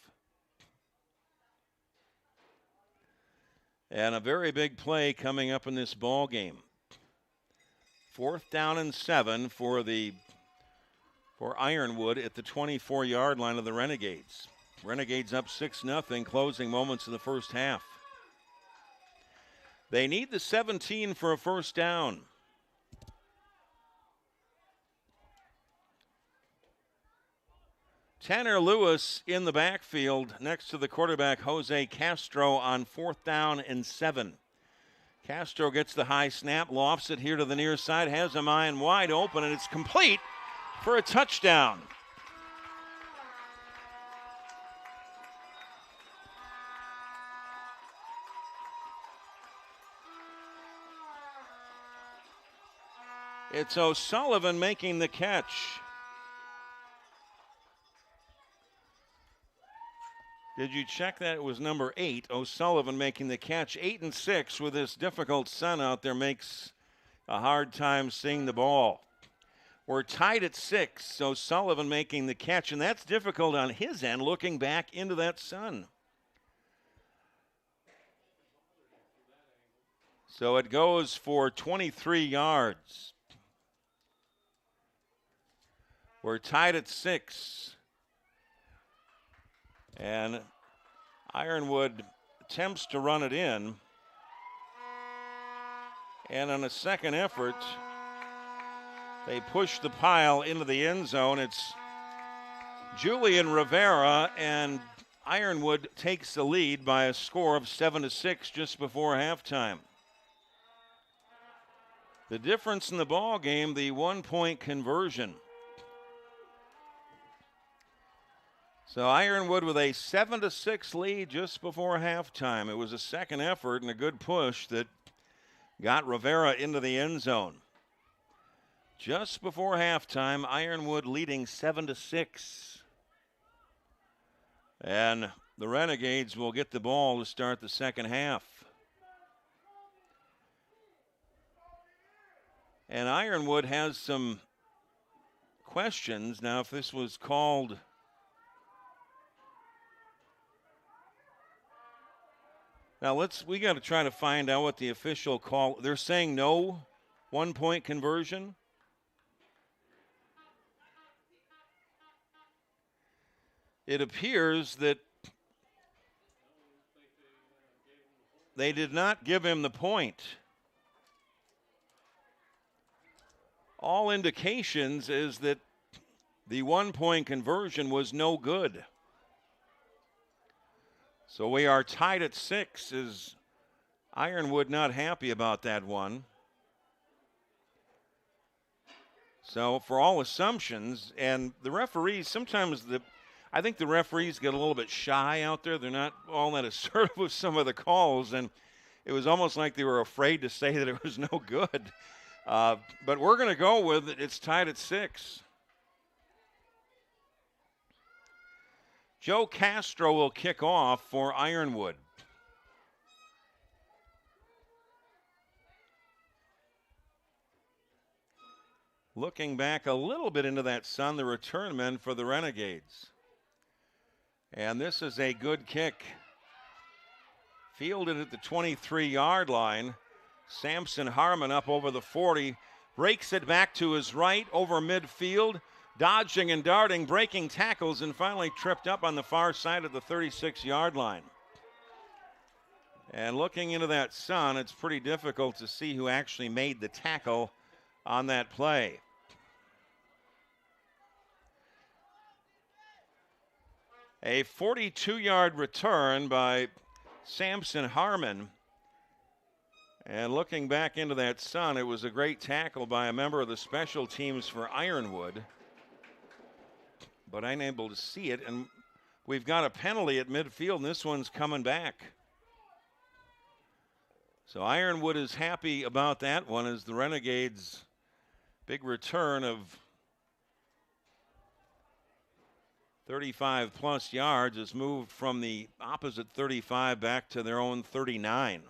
And a very big play coming up in this ball game. 4th down and 7 for Ironwood at the 24-yard line of the Renegades. Renegades up 6-0, closing moments of the first half. They need the 17 for a first down. Tanner Lewis in the backfield next to the quarterback, Jose Castro, on 4th down and 7. Castro gets the high snap, lofts it here to the near side, has a man wide open, and it's complete for a touchdown. It's O'Sullivan making the catch. Did you check that? It was number 8, O'Sullivan making the catch. 8 and 6 with this difficult sun out there makes a hard time seeing the ball. We're tied at 6, O'Sullivan making the catch, and that's difficult on his end looking back into that sun. So it goes for 23 yards. We're tied at 6. And Ironwood attempts to run it in. And on a second effort, they push the pile into the end zone. It's Julian Rivera, and Ironwood takes the lead by a score of 7-6 just before halftime. The difference in the ball game, the 1-point conversion. So Ironwood with a 7-6 lead just before halftime. It was a second effort and a good push that got Rivera into the end zone. Just before halftime, Ironwood leading 7-6. And the Renegades will get the ball to start the second half. And Ironwood has some questions. Now, if this was called Now we got to try to find out what the official call. They're saying no 1-point conversion. It appears that they did not give him the point. All indications is that the 1-point conversion was no good. So we are tied at 6. Is Ironwood not happy about that one? So for all assumptions, and the referees, I think the referees get a little bit shy out there. They're not all that assertive with some of the calls, and it was almost like they were afraid to say that it was no good. But we're going to go with it. It's tied at 6. Joe Castro will kick off for Ironwood. Looking back a little bit into that sun, the return men for the Renegades. And this is a good kick. Fielded at the 23-yard line. Samson Harmon up over the 40. Breaks it back to his right over midfield. Dodging and darting, breaking tackles, and finally tripped up on the far side of the 36-yard line. And looking into that sun, it's pretty difficult to see who actually made the tackle on that play. A 42-yard return by Samson Harmon. And looking back into that sun, it was a great tackle by a member of the special teams for Ironwood. But I'm able to see it, and we've got a penalty at midfield, and this one's coming back. So Ironwood is happy about that one as the Renegades' big return of 35-plus yards has moved from the opposite 35 back to their own 39.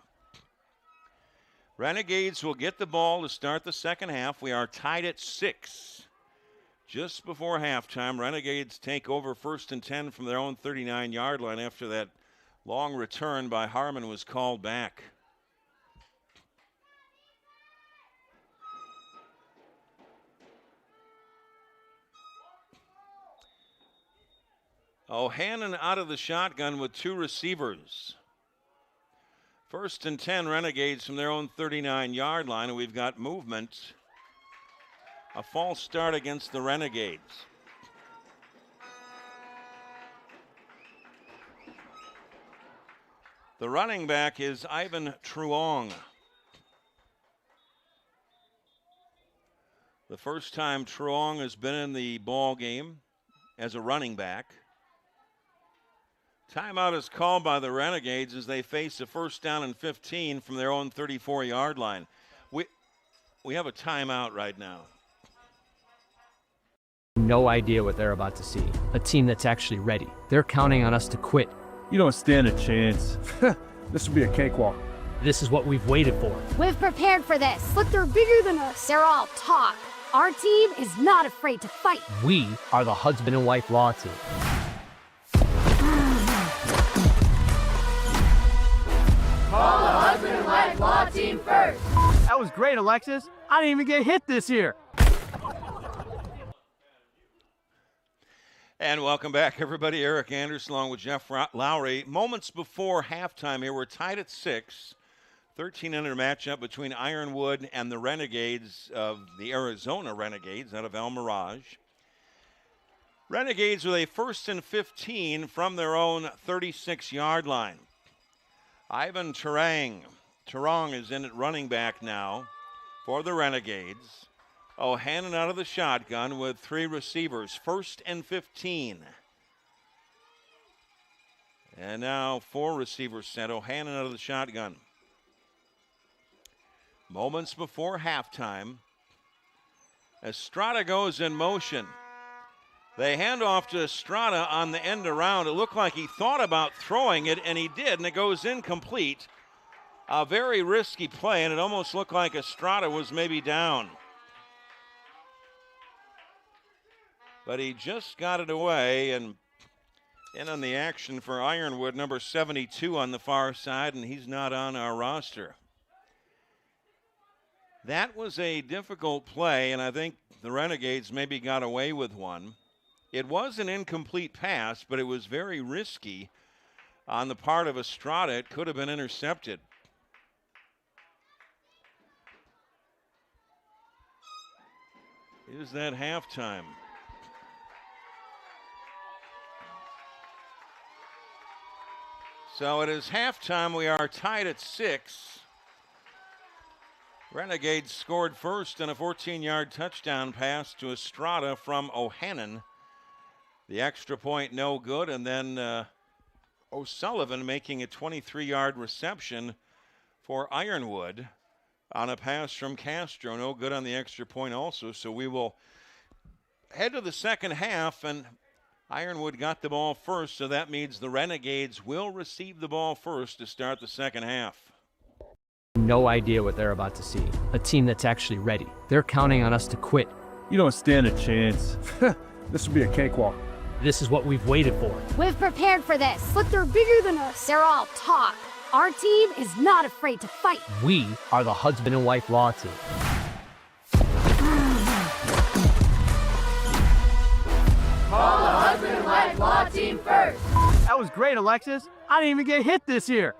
Renegades will get the ball to start the second half. We are tied at 6. Just before halftime, Renegades take over 1st and 10 from their own 39-yard line after that long return by Harmon was called back. O'Hannon out of the shotgun with 2 receivers. 1st and 10, Renegades from their own 39-yard line, and we've got movement. A false start against the Renegades. The running back is Ivan Truong. The first time Truong has been in the ball game as a running back. Timeout is called by the Renegades as they face a 1st down and 15 from their own 34-yard line. We have a timeout right now. No idea what they're about to see. A team that's actually ready. They're counting on us to quit. You don't stand a chance. This will be a cakewalk. This is what we've waited for. We've prepared for this, but they're bigger than us. They're all talk. Our team is not afraid to fight. We are the husband and wife law team. Call the husband and wife law team first. That was great, Alexis. I didn't even get hit this year. And welcome back, everybody. Eric Anderson along with Jeff Lowry. Moments before halftime here, we're tied at 6. 13-under matchup between Ironwood and the Renegades of the Arizona Renegades out of El Mirage. Renegades with a 1st and 15 from their own 36-yard line. Ivan Turang is in at running back now for the Renegades. O'Hannon out of the shotgun with 3 receivers. 1st and 15. And now 4 receivers set. O'Hannon out of the shotgun. Moments before halftime, Estrada goes in motion. They hand off to Estrada on the end around. It looked like he thought about throwing it, and he did, and it goes incomplete. A very risky play, and it almost looked like Estrada was maybe down. But he just got it away, and In on the action for Ironwood, number 72 on the far side, and he's not on our roster. That was a difficult play, and I think the Renegades maybe got away with one. It was an incomplete pass, but it was very risky on the part of Estrada. It could have been intercepted. Is that halftime? So it is halftime. We are tied at 6. Renegades scored first on a 14-yard touchdown pass to Estrada from O'Hannon. The extra point no good, and then O'Sullivan making a 23-yard reception for Ironwood on a pass from Castro. No good on the extra point also. So we will head to the second half, and Ironwood got the ball first, so that means the Renegades will receive the ball first to start the second half. No idea what they're about to see. A team that's actually ready. They're counting on us to quit. You don't stand a chance. This will be a cakewalk. This is what we've waited for. We've prepared for this, but they're bigger than us. They're all talk. Our team is not afraid to fight. We are the husband and wife law team. Call the husband and wife law team first. That was great, Alexis. I didn't even get hit this year.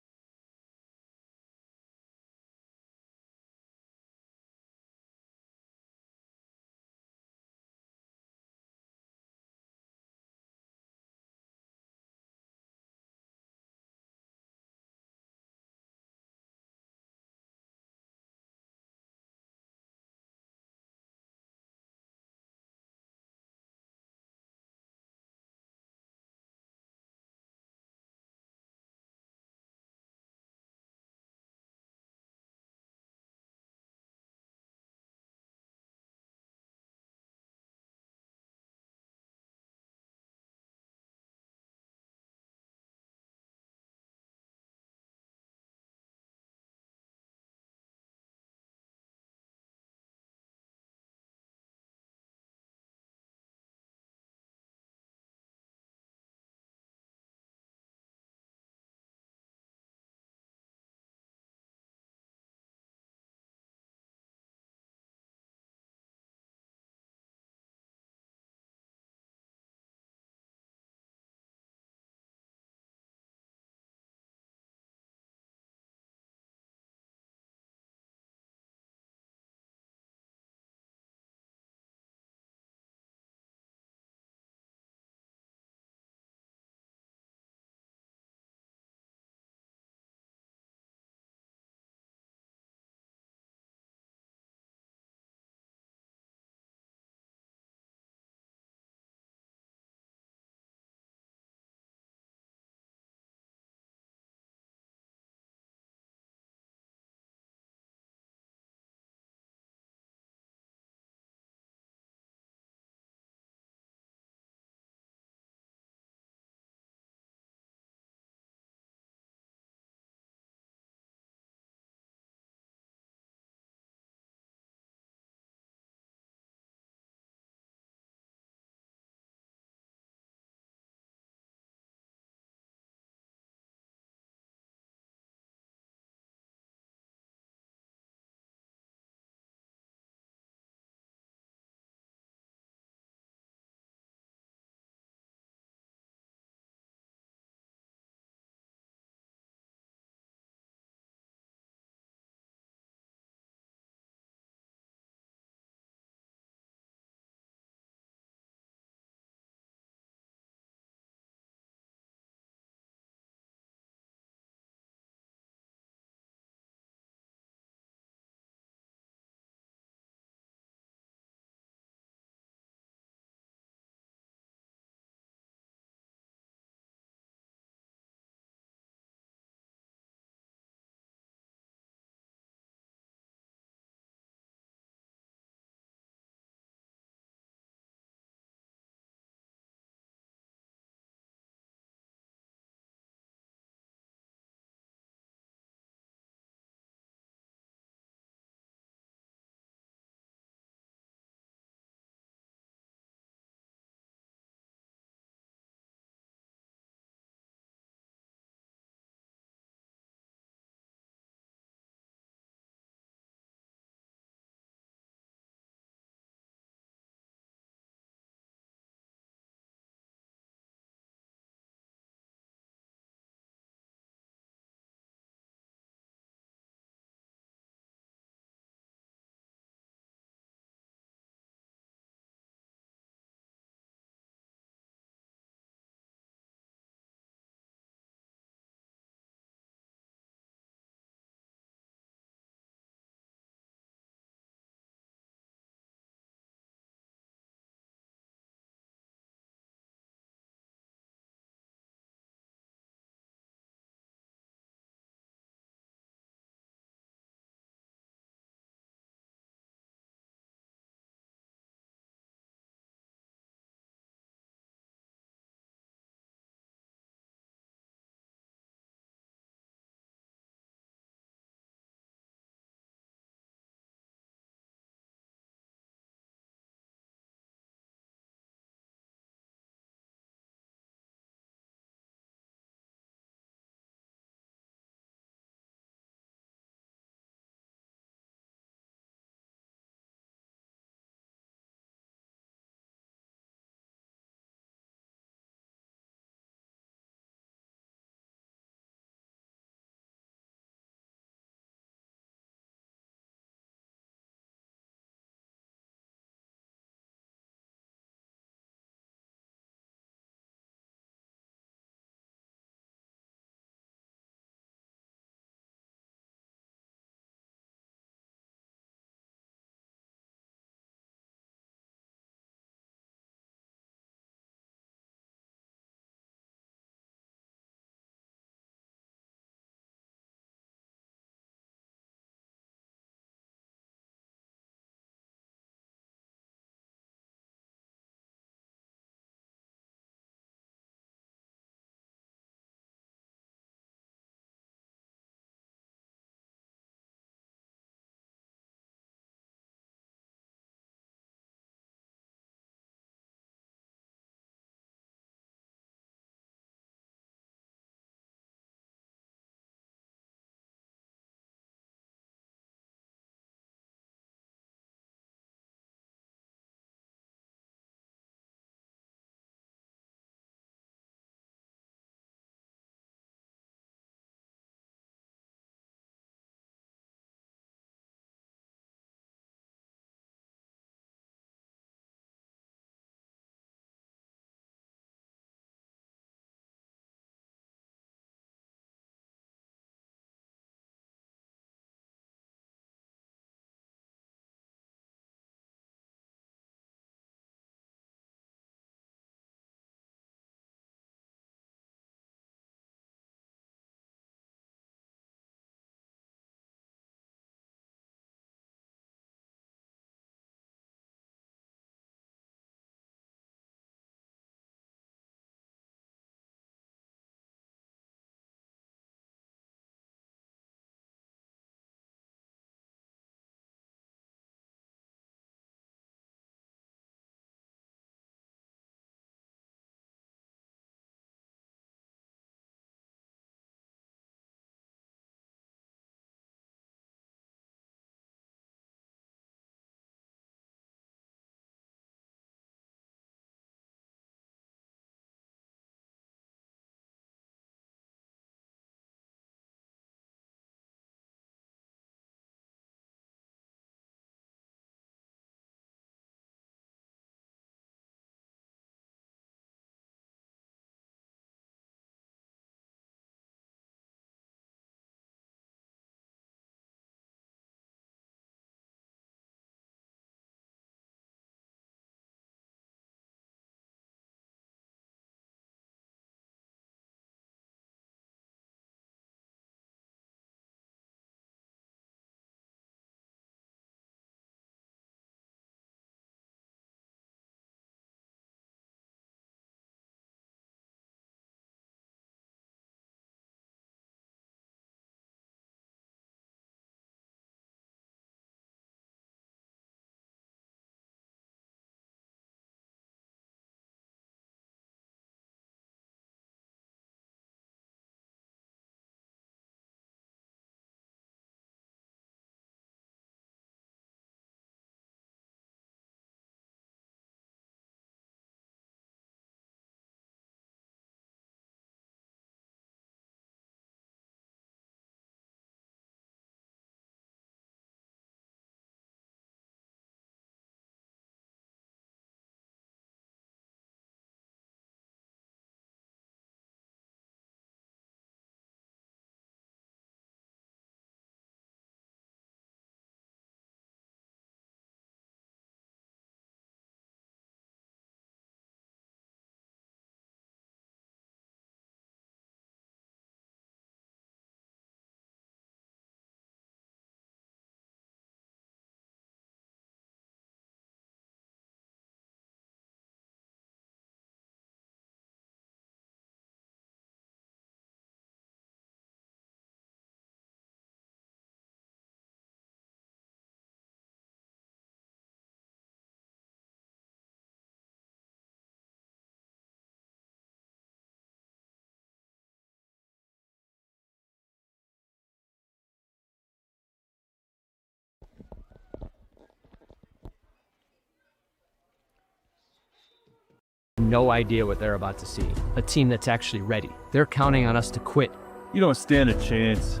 no idea what they're about to see. A team that's actually ready. They're counting on us to quit. You don't stand a chance.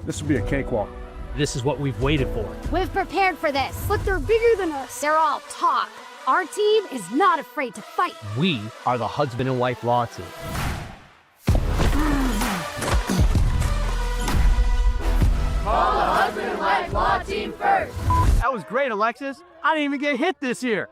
This will be a cakewalk. This is what we've waited for. We've prepared for this, but they're bigger than us. They're all talk. Our team is not afraid to fight. We are the husband and wife law team. Call the husband and wife law team first. That was great, Alexis. I didn't even get hit this year.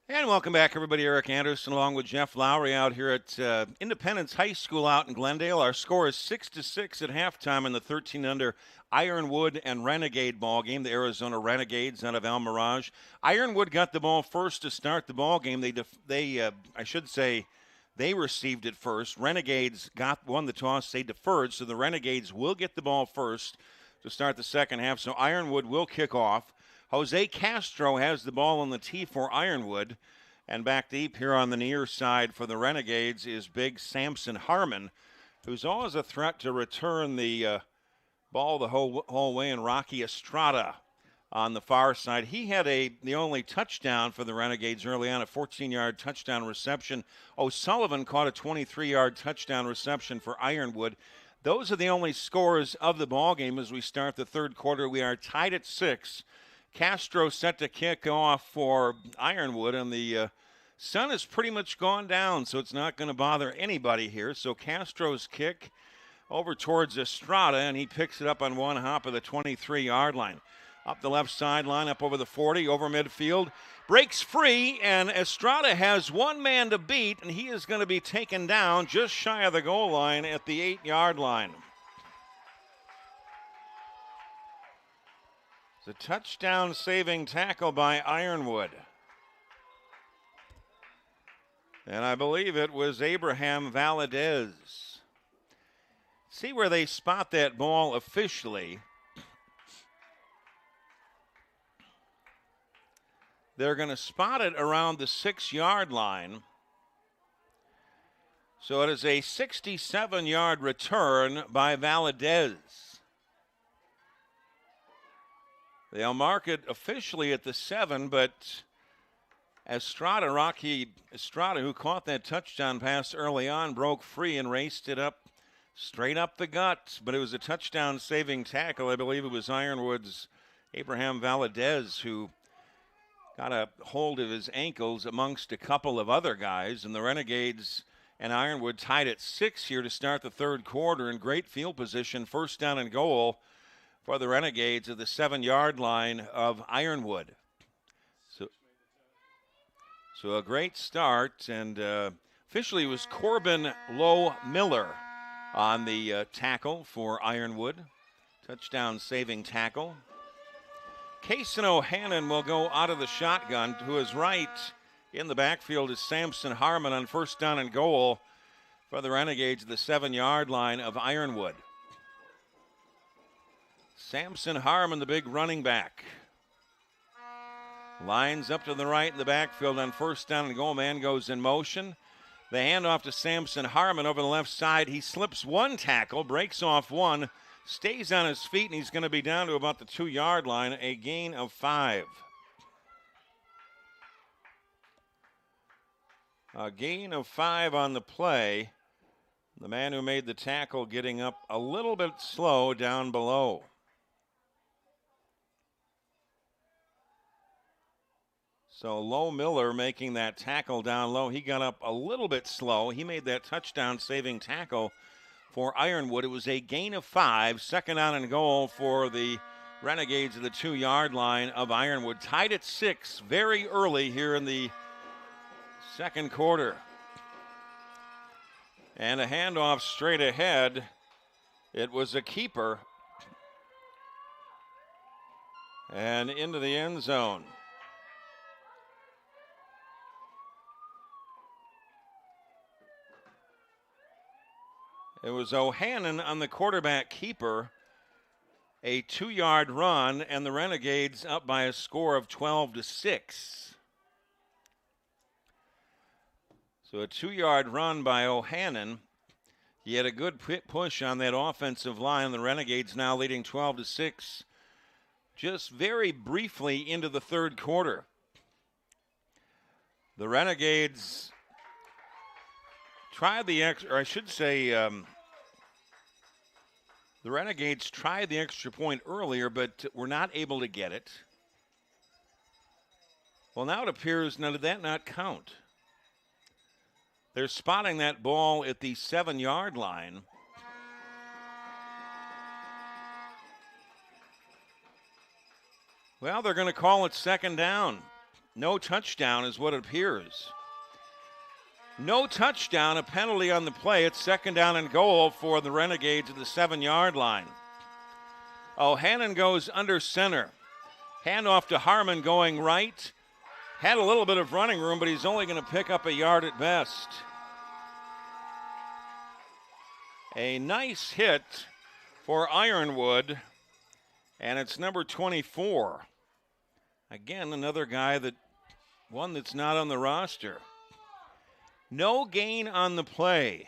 And welcome back, everybody. Eric Anderson along with Jeff Lowry out here at Independence High School out in Glendale. Our score is 6-6 at halftime in the 13-under Ironwood and Renegade ball game. The Arizona Renegades out of El Mirage. Ironwood got the ball first to start the ball game. They received it first. Renegades won the toss. They deferred, so the Renegades will get the ball first to start the second half. So Ironwood will kick off. Jose Castro has the ball on the tee for Ironwood. And back deep here on the near side for the Renegades is big Samson Harmon, who's always a threat to return the ball the whole way, and Rocky Estrada on the far side. He had the only touchdown for the Renegades early on, a 14-yard touchdown reception. O'Sullivan caught a 23-yard touchdown reception for Ironwood. Those are the only scores of the ball game as we start the third quarter. We are tied at 6. Castro set to kick off for Ironwood, and the sun has pretty much gone down, so it's not going to bother anybody here. So Castro's kick over towards Estrada, and he picks it up on one hop of the 23-yard line. Up the left sideline, up over the 40, over midfield. Breaks free, and Estrada has one man to beat, and he is going to be taken down just shy of the goal line at the 8-yard line. It's a touchdown-saving tackle by Ironwood. And I believe it was Abraham Valadez. See where they spot that ball officially. They're going to spot it around the 6-yard line. So it is a 67-yard return by Valadez. They'll mark it officially at the 7, but Rocky Estrada, who caught that touchdown pass early on, broke free and raced it up straight up the gut. But it was a touchdown-saving tackle. I believe it was Ironwood's Abraham Valadez who got a hold of his ankles amongst a couple of other guys. And the Renegades and Ironwood tied at 6 here to start the third quarter in great field position. First down and goal for the Renegades at the 7-yard line of Ironwood. So a great start, and officially it was Corbin Lowe Miller on the tackle for Ironwood. Touchdown-saving tackle. Kason O'Hannon will go out of the shotgun. To his right in the backfield is Samson Harmon on first down and goal for the Renegades at the 7-yard line of Ironwood. Samson Harmon, the big running back. Lines up to the right in the backfield on first down and goal. Man goes in motion. The handoff to Samson Harmon over the left side. He slips one tackle, breaks off one, stays on his feet, and he's going to be down to about the 2-yard line, a gain of 5. A gain of 5 on the play. The man who made the tackle getting up a little bit slow down below. So Lowe Miller making that tackle down low. He got up a little bit slow. He made that touchdown-saving tackle for Ironwood. It was a gain of 5. Second down and goal for the Renegades at the 2-yard line of Ironwood. Tied at 6 very early here in the second quarter. And a handoff straight ahead. It was a keeper. And into the end zone. It was O'Hannon on the quarterback keeper. A 2-yard run, and the Renegades up by a score of 12-6. So a 2-yard run by O'Hannon. He had a good push on that offensive line. The Renegades now leading 12-6. Just very briefly into the third quarter. The Renegades tried the extra, or I should say, the Renegades tried the extra point earlier, but were not able to get it. Well, now it appears, now did that not count? They're spotting that ball at the 7-yard line. Well, they're going to call it second down. No touchdown is what it appears. No touchdown, a penalty on the play. It's second down and goal for the Renegades at the 7-yard line. O'Hannon goes under center. Handoff to Harmon going right. Had a little bit of running room, but he's only going to pick up a yard at best. A nice hit for Ironwood, and it's number 24. Again, another guy one that's not on the roster. No gain on the play.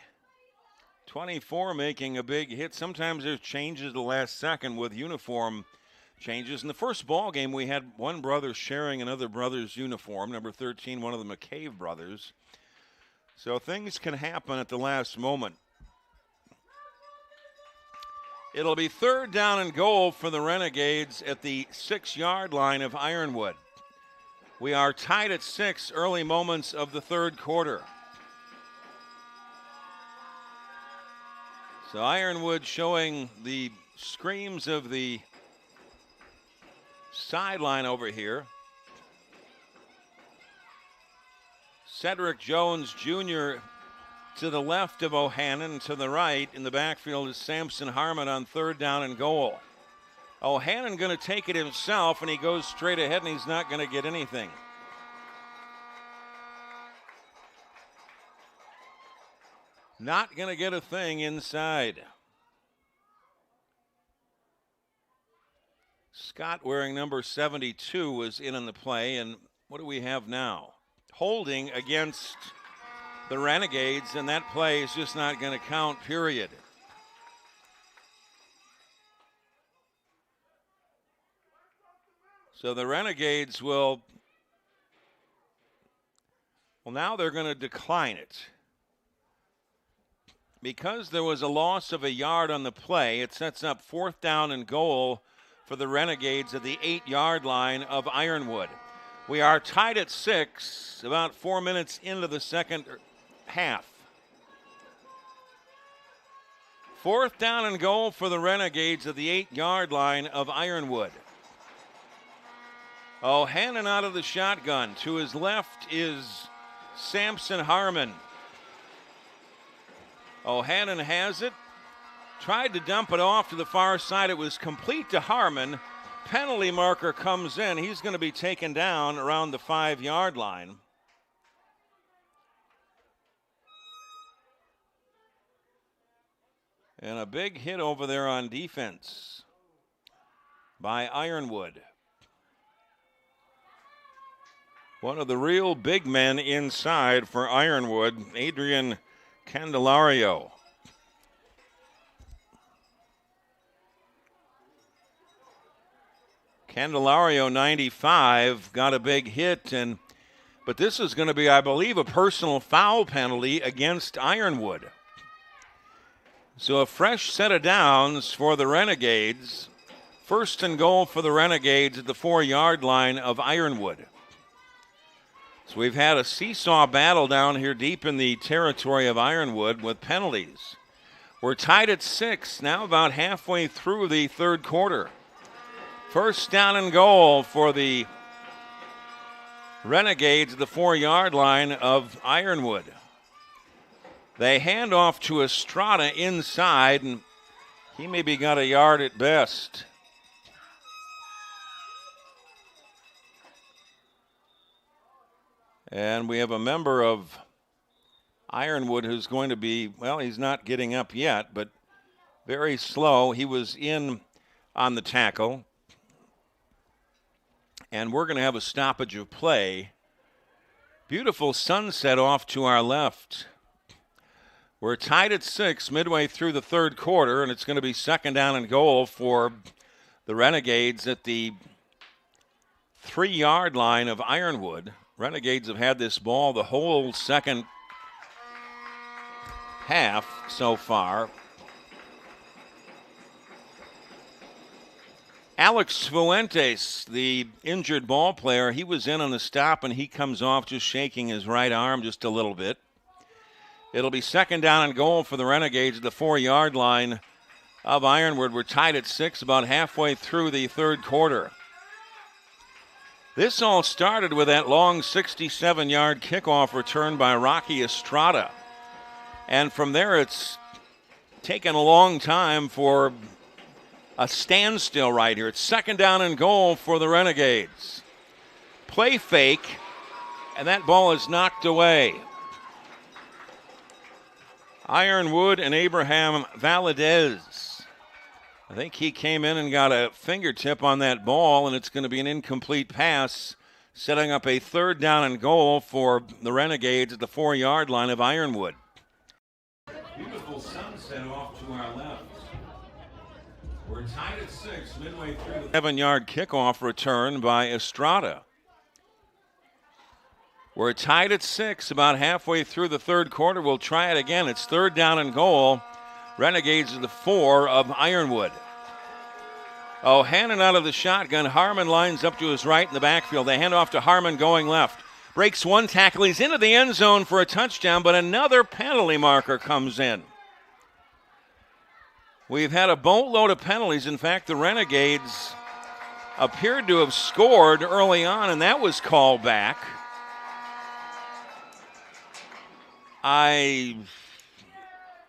24 making a big hit. Sometimes there's changes at the last second with uniform changes. In the first ball game, we had one brother sharing another brother's uniform, number 13, one of the McCabe brothers. So things can happen at the last moment. It'll be third down and goal for the Renegades at the 6-yard line of Ironwood. We are tied at 6, early moments of the third quarter. So Ironwood showing the screams of the sideline over here. Cedric Jones Jr. to the left of O'Hannon, to the right in the backfield is Samson Harmon on third down and goal. O'Hannon going to take it himself, and he goes straight ahead, and he's not going to get anything. Not going to get a thing inside. Scott, wearing number 72, was in on the play, and what do we have now? Holding against the Renegades, and that play is just not going to count, period. So the Renegades will, now they're going to decline it. Because there was a loss of a yard on the play, it sets up fourth down and goal for the Renegades at the 8-yard line of Ironwood. We are tied at 6, about 4 minutes into the second half. Fourth down and goal for the Renegades at the 8-yard line of Ironwood. O'Hannon out of the shotgun. To his left is Samson Harmon. O'Hannon has it. Tried to dump it off to the far side. It was complete to Harmon. Penalty marker comes in. He's going to be taken down around the 5-yard line. And a big hit over there on defense by Ironwood. One of the real big men inside for Ironwood, Adrian Candelario. Candelario, 95, got a big hit, but this is going to be, I believe, a personal foul penalty against Ironwood. So a fresh set of downs for the Renegades. First and goal for the Renegades at the 4-yard line of Ironwood. So we've had a seesaw battle down here deep in the territory of Ironwood with penalties. We're tied at 6, now about halfway through the third quarter. First down and goal for the Renegades at the 4-yard line of Ironwood. They hand off to Estrada inside, and he maybe got a yard at best. And we have a member of Ironwood who's going to be, well, he's not getting up yet, but very slow. He was in on the tackle. And we're going to have a stoppage of play. Beautiful sunset off to our left. We're tied at 6 midway through the third quarter, and it's going to be second down and goal for the Renegades at the 3-yard line of Ironwood. Renegades have had this ball the whole second half so far. Alex Fuentes, the injured ball player, he was in on the stop, and he comes off just shaking his right arm just a little bit. It'll be second down and goal for the Renegades at the 4-yard line of Ironwood. We're tied at 6, about halfway through the third quarter. This all started with that long 67-yard kickoff return by Rocky Estrada. And from there, it's taken a long time for a standstill right here. It's second down and goal for the Renegades. Play fake, and that ball is knocked away. Ironwood and Abraham Valadez. I think he came in and got a fingertip on that ball, and it's going to be an incomplete pass, setting up a third down and goal for the Renegades at the 4-yard line of Ironwood. Beautiful sunset off to our left. We're tied at 6, midway through the 7-yard kickoff return by Estrada. We're tied at 6, about halfway through the third quarter. We'll try it again. It's third down and goal. Renegades at the 4 of Ironwood. Hannon out of the shotgun. Harmon lines up to his right in the backfield. They hand off to Harmon going left. Breaks one tackle. He's into the end zone for a touchdown, but another penalty marker comes in. We've had a boatload of penalties. In fact, the Renegades appeared to have scored early on, and that was called back.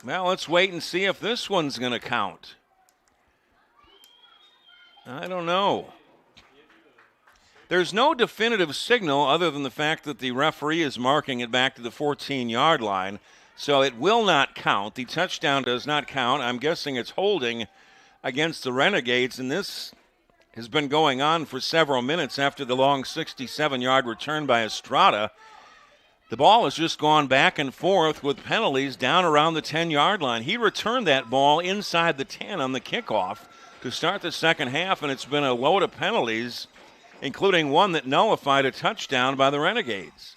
Well, let's wait and see if this one's going to count. I don't know. There's no definitive signal other than the fact that the referee is marking it back to the 14-yard line, so it will not count. The touchdown does not count. I'm guessing it's holding against the Renegades, and this has been going on for several minutes after the long 67-yard return by Estrada. The ball has just gone back and forth with penalties down around the 10-yard line. He returned that ball inside the 10 on the kickoff to start the second half, and it's been a load of penalties, including one that nullified a touchdown by the Renegades.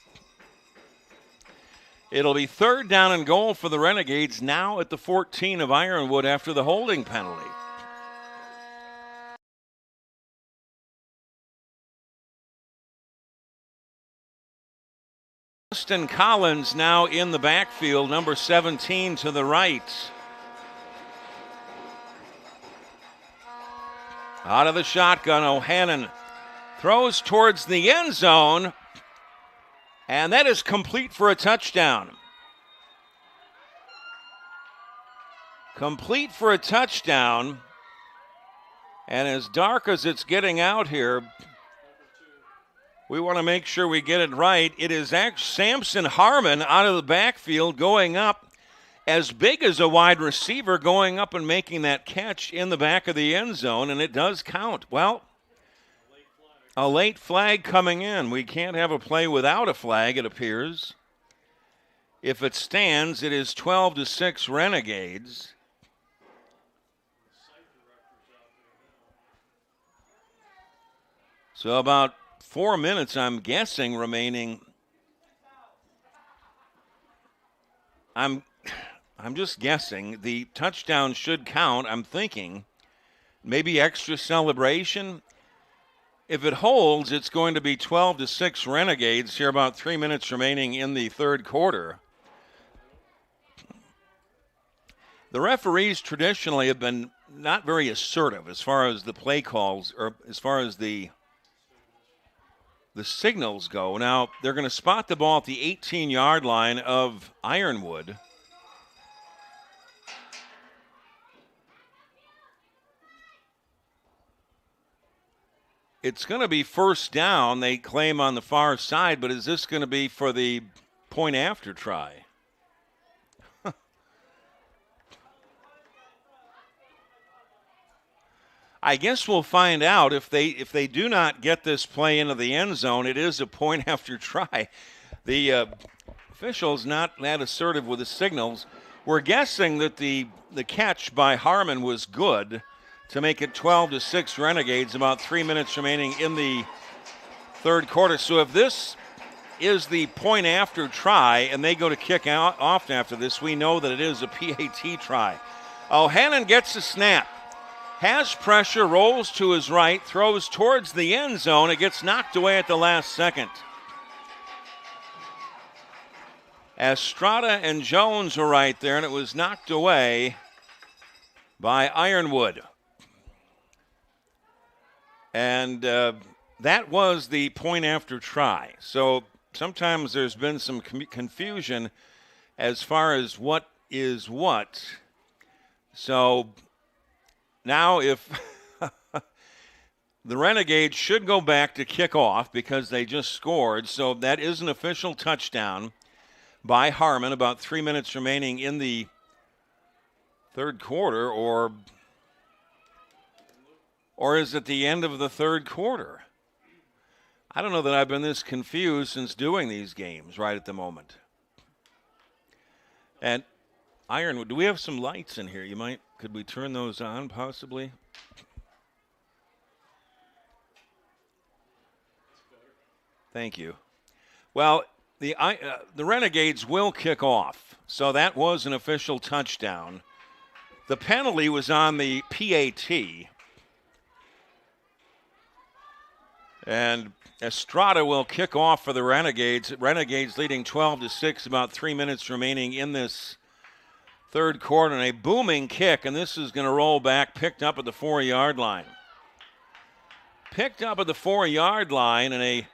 It'll be third down and goal for the Renegades now at the 14 of Ironwood after the holding penalty. Justin Collins now in the backfield, number 17 to the right. Out of the shotgun, O'Hannon throws towards the end zone, and that is complete for a touchdown. Complete for a touchdown, and as dark as it's getting out here, we want to make sure we get it right. It is Samson Harmon out of the backfield going up, as big as a wide receiver, going up and making that catch in the back of the end zone, and it does count. Well, a late flag coming in. We can't have a play without a flag, it appears. If it stands, it is 12-6 Renegades. So about 4 minutes, I'm guessing, remaining. I'm just guessing. The touchdown should count, I'm thinking. Maybe extra celebration. If it holds, it's going to be 12-6 Renegades here, about 3 minutes remaining in the third quarter. The referees traditionally have been not very assertive as far as the play calls, or as far as the signals go. Now, they're going to spot the ball at the 18-yard line of Ironwood. It's going to be first down, they claim, on the far side, but is this going to be for the point after try? I guess we'll find out. If they do not get this play into the end zone, it is a point after try. The officials not that assertive with the signals. We're guessing that the catch by Harmon was good to make it 12-6 Renegades, about 3 minutes remaining in the third quarter. So if this is the point after try, and they go to kick out off after this. We know that it is a PAT try. O'Hannon gets the snap. Has pressure, rolls to his right, throws towards the end zone. It gets knocked away at the last second. Estrada and Jones were right there, and it was knocked away by Ironwood. And that was the point after try. So sometimes there's been some confusion as far as what is what. So now if the Renegades should go back to kick off because they just scored. So that is an official touchdown by Harmon. About 3 minutes remaining in the third quarter, or is it the end of the third quarter? I don't know that I've been this confused since doing these games right at the moment. And Ironwood, do we have some lights in here? Could we turn those on possibly? Thank you. Well, the Renegades will kick off. So that was an official touchdown. The penalty was on the PAT. And Estrada will kick off for the Renegades. Renegades leading 12-6, about 3 minutes remaining in this third quarter. And a booming kick, and this is going to roll back, picked up at the 4-yard line. Picked up at the 4-yard line, and a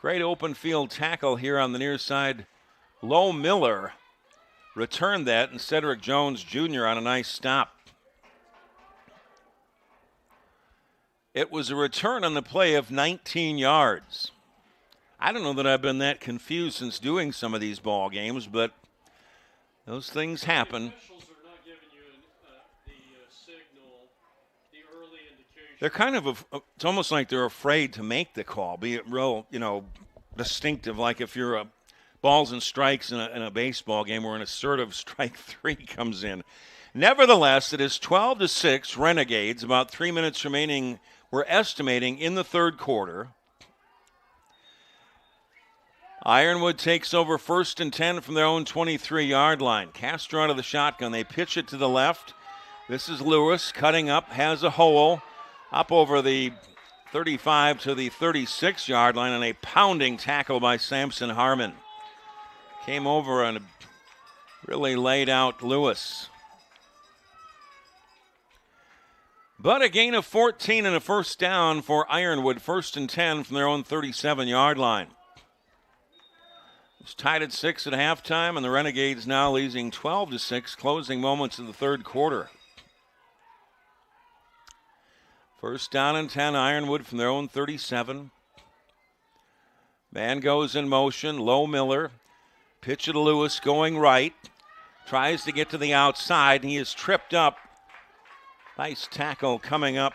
great open field tackle here on the near side. Low Miller returned that, and Cedric Jones Jr. on a nice stop. It was a return on the play of 19 yards. I don't know that I've been that confused since doing some of these ball games, but those things happen. The officials are not giving you the signal, the early indication. They're kind of, it's almost like they're afraid to make the call, be it real, distinctive, like if you're a balls and strikes in a baseball game where an assertive strike three comes in. Nevertheless, it is 12-6 Renegades, about 3 minutes remaining, we're estimating, in the third quarter. Ironwood takes over 1st and 10 from their own 23-yard line. Castro out of the shotgun. They pitch it to the left. This is Lewis cutting up, has a hole up over the 35 to the 36-yard line, and a pounding tackle by Samson Harmon. Came over and really laid out Lewis. But a gain of 14 and a first down for Ironwood. 1st and 10 from their own 37-yard line. It's tied at 6 at halftime, and the Renegades now leading 12-6, closing moments of the third quarter. 1st down and 10, Ironwood from their own 37. Man goes in motion, Low Miller. Pitch it to Lewis going right. Tries to get to the outside, and he is tripped up. Nice tackle coming up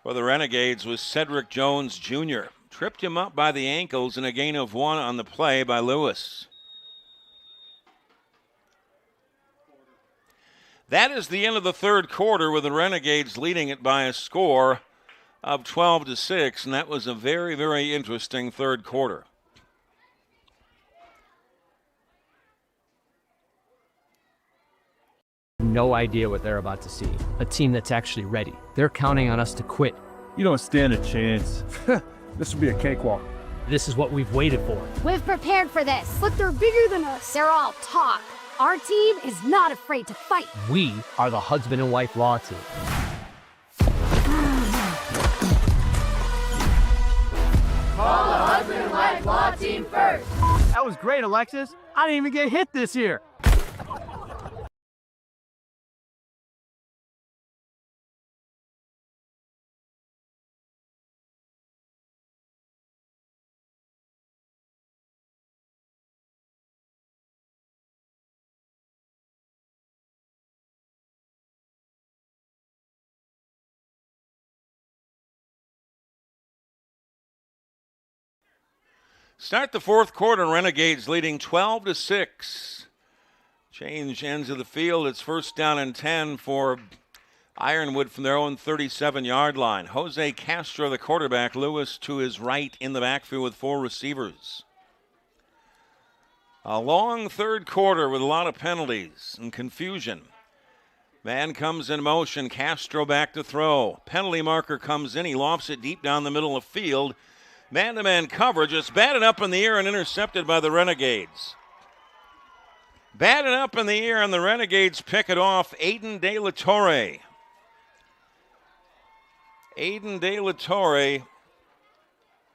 for the Renegades was Cedric Jones Jr. Tripped him up by the ankles, and a gain of 1 on the play by Lewis. That is the end of the third quarter, with the Renegades leading it by a score of 12-6, and that was a very, very interesting third quarter. No idea what they're about to see. A team that's actually ready. They're counting on us to quit. You don't stand a chance. This will be a cakewalk. This is what we've waited for. We've prepared for this. But they're bigger than us. They're all talk. Our team is not afraid to fight. We are the husband and wife law team. Call the husband and wife law team first. That was great, Alexis. I didn't even get hit this year. Start the fourth quarter, Renegades leading 12-6. Change ends of the field. It's 1st down and 10 for Ironwood from their own 37-yard line. Jose Castro, the quarterback. Lewis to his right in the backfield with 4 receivers. A long third quarter with a lot of penalties and confusion. Man comes in motion. Castro back to throw. Penalty marker comes in. He lofts it deep down the middle of the field. Man-to-man coverage. It's batted up in the air and intercepted by the Renegades. Batted up in the air, and the Renegades pick it off. Aiden De La Torre. Aiden De La Torre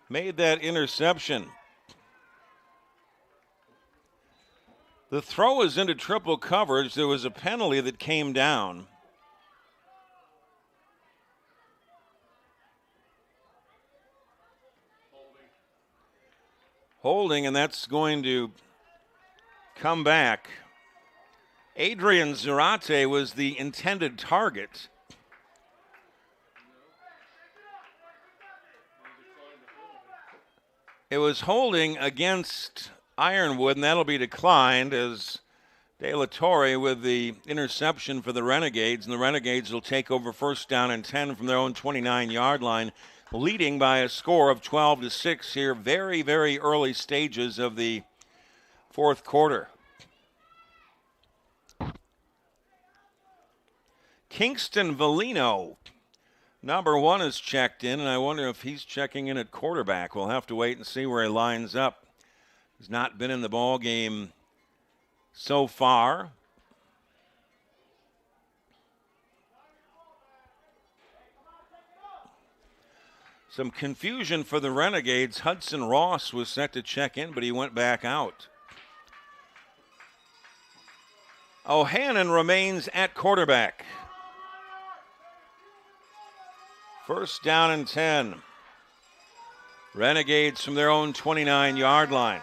made that interception. The throw is into triple coverage. There was a penalty that came down. Holding, and that's going to come back. Adrian Zarate was the intended target. It was holding against Ironwood, and that'll be declined as De La Torre with the interception for the Renegades, and the Renegades will take over first down and 10 from their own 29-yard line, leading by a score of 12-6 here. Very, very early stages of the fourth quarter. Kingston Valino, number 1, is checked in, and I wonder if he's checking in at quarterback. We'll have to wait and see where he lines up. He's not been in the ball game so far. Some confusion for the Renegades. Hudson Ross was set to check in, but he went back out. O'Hannon remains at quarterback. First down and 10. Renegades from their own 29-yard line.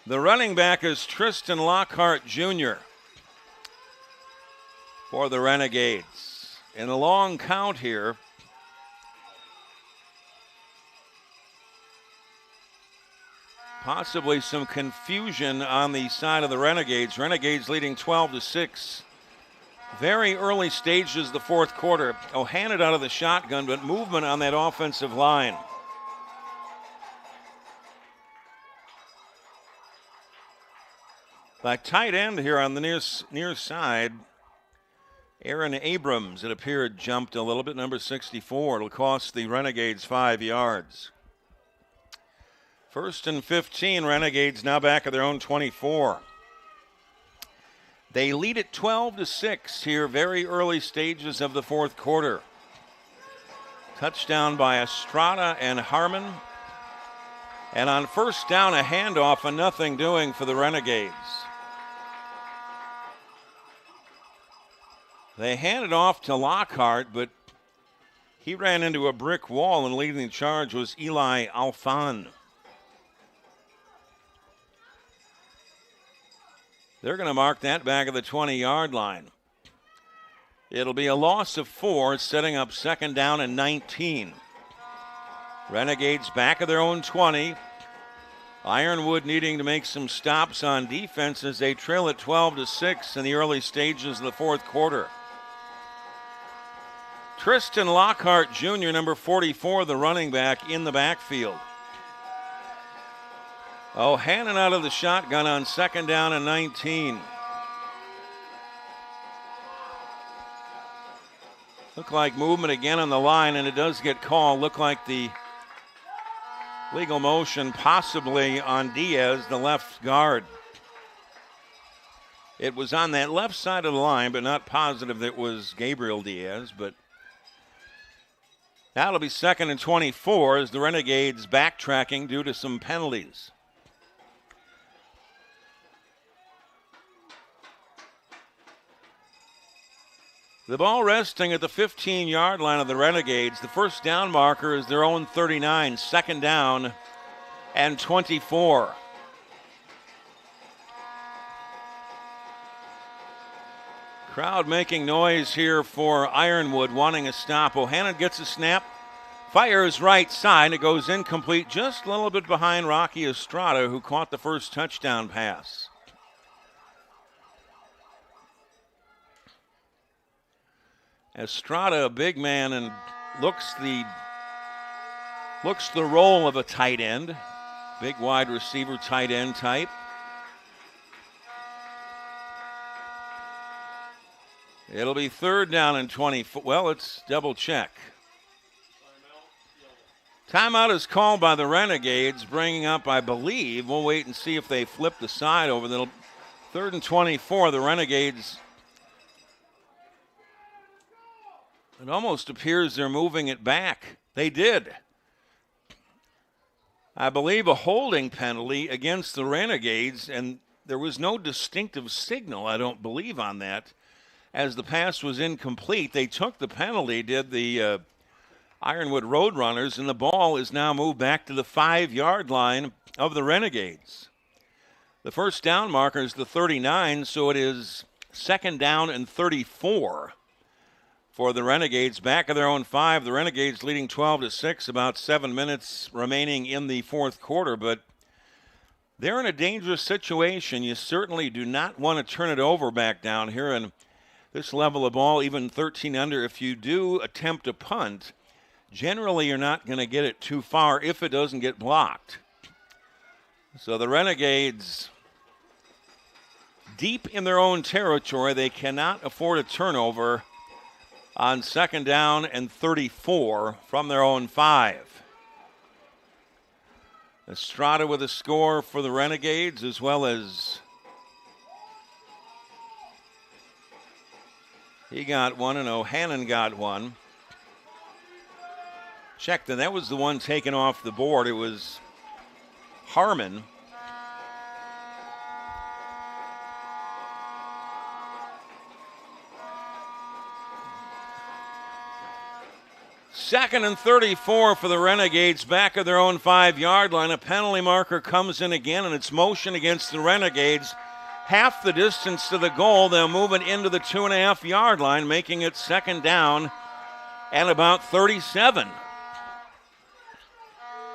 The running back is Tristan Lockhart Jr. for the Renegades. In a long count here. Possibly some confusion on the side of the Renegades. Renegades leading 12-6. Very early stages of the fourth quarter. O'Hannon out of the shotgun, but movement on that offensive line. By tight end here on the near side, Aaron Abrams, it appeared, jumped a little bit, number 64. It'll cost the Renegades 5 yards. First and 15, Renegades now back at their own 24. They lead at 12-6 here, very early stages of the fourth quarter. Touchdown by Estrada and Harmon. And on first down, a handoff, a nothing doing for the Renegades. They handed off to Lockhart, but he ran into a brick wall, and leading the charge was Eli Alfan. They're going to mark that back at the 20-yard line. It'll be a loss of 4, setting up second down and 19. Renegades back at their own 20. Ironwood needing to make some stops on defense as they trail at 12-6 in the early stages of the fourth quarter. Tristan Lockhart Jr., number 44, the running back, in the backfield. O'Hannon out of the shotgun on second down and 19. Look like movement again on the line, and it does get called. Look like the legal motion possibly on Diaz, the left guard. It was on that left side of the line, but not positive that it was Gabriel Diaz. But now it'll be second and 24 as the Renegades backtracking due to some penalties. The ball resting at the 15-yard line of the Renegades. The first down marker is their own 39, second down and 24. Crowd making noise here for Ironwood, wanting a stop. O'Hannon gets a snap, fires right side. It goes incomplete, just a little bit behind Rocky Estrada, who caught the first touchdown pass. Estrada, a big man, and looks the role of a tight end. Big wide receiver, tight end type. It'll be 3rd down and 20. Well, let's double check. Timeout is called by the Renegades, bringing up, I believe, we'll wait and see if they flip the side over. 3rd and 24, the Renegades. It almost appears they're moving it back. They did. I believe a holding penalty against the Renegades, and there was no distinctive signal, I don't believe, on that. As the pass was incomplete, they took the penalty, did the Ironwood Roadrunners, and the ball is now moved back to the 5-yard line of the Renegades. The first down marker is the 39, so it is 2nd down and 34 for the Renegades. Back of their own 5, the Renegades leading 12-6, about 7 minutes remaining in the 4th quarter, but they're in a dangerous situation. You certainly do not want to turn it over back down here, and this level of ball, even 13 under, if you do attempt a punt, generally you're not going to get it too far if it doesn't get blocked. So the Renegades, deep in their own territory, they cannot afford a turnover on 2nd down and 34 from their own 5. Estrada with a score for the Renegades, as well as he got one, and O'Hannon got one. Checked, and that was the one taken off the board. It was Harmon. Second and 34 for the Renegades, back of their own 5-yard line. A penalty marker comes in again, and it's motion against the Renegades. Half the distance to the goal, they'll move it into the 2.5-yard line, making it 2nd down and about 37.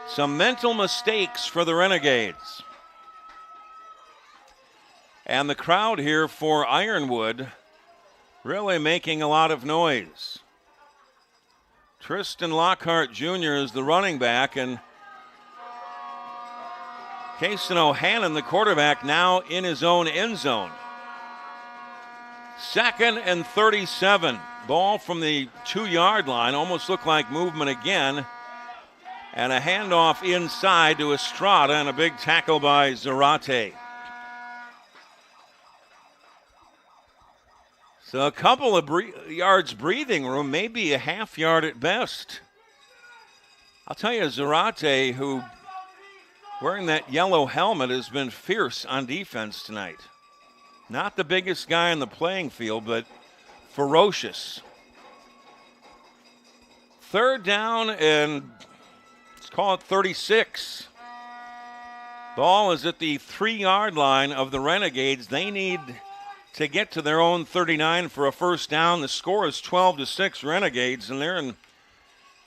Some mental mistakes for the Renegades. And the crowd here for Ironwood really making a lot of noise. Tristan Lockhart Jr. is the running back, and Cason O'Hannon, the quarterback, now in his own end zone. 2nd and 37. Ball from the 2-yard line. Almost looked like movement again. And a handoff inside to Estrada, and a big tackle by Zarate. So a couple of yards breathing room, maybe a half yard at best. I'll tell you, Zarate, who wearing that yellow helmet, has been fierce on defense tonight. Not the biggest guy on the playing field, but ferocious. 3rd down and let's call it 36. Ball is at the 3-yard line of the Renegades. They need to get to their own 39 for a first down. The score is 12-6 Renegades, and they're in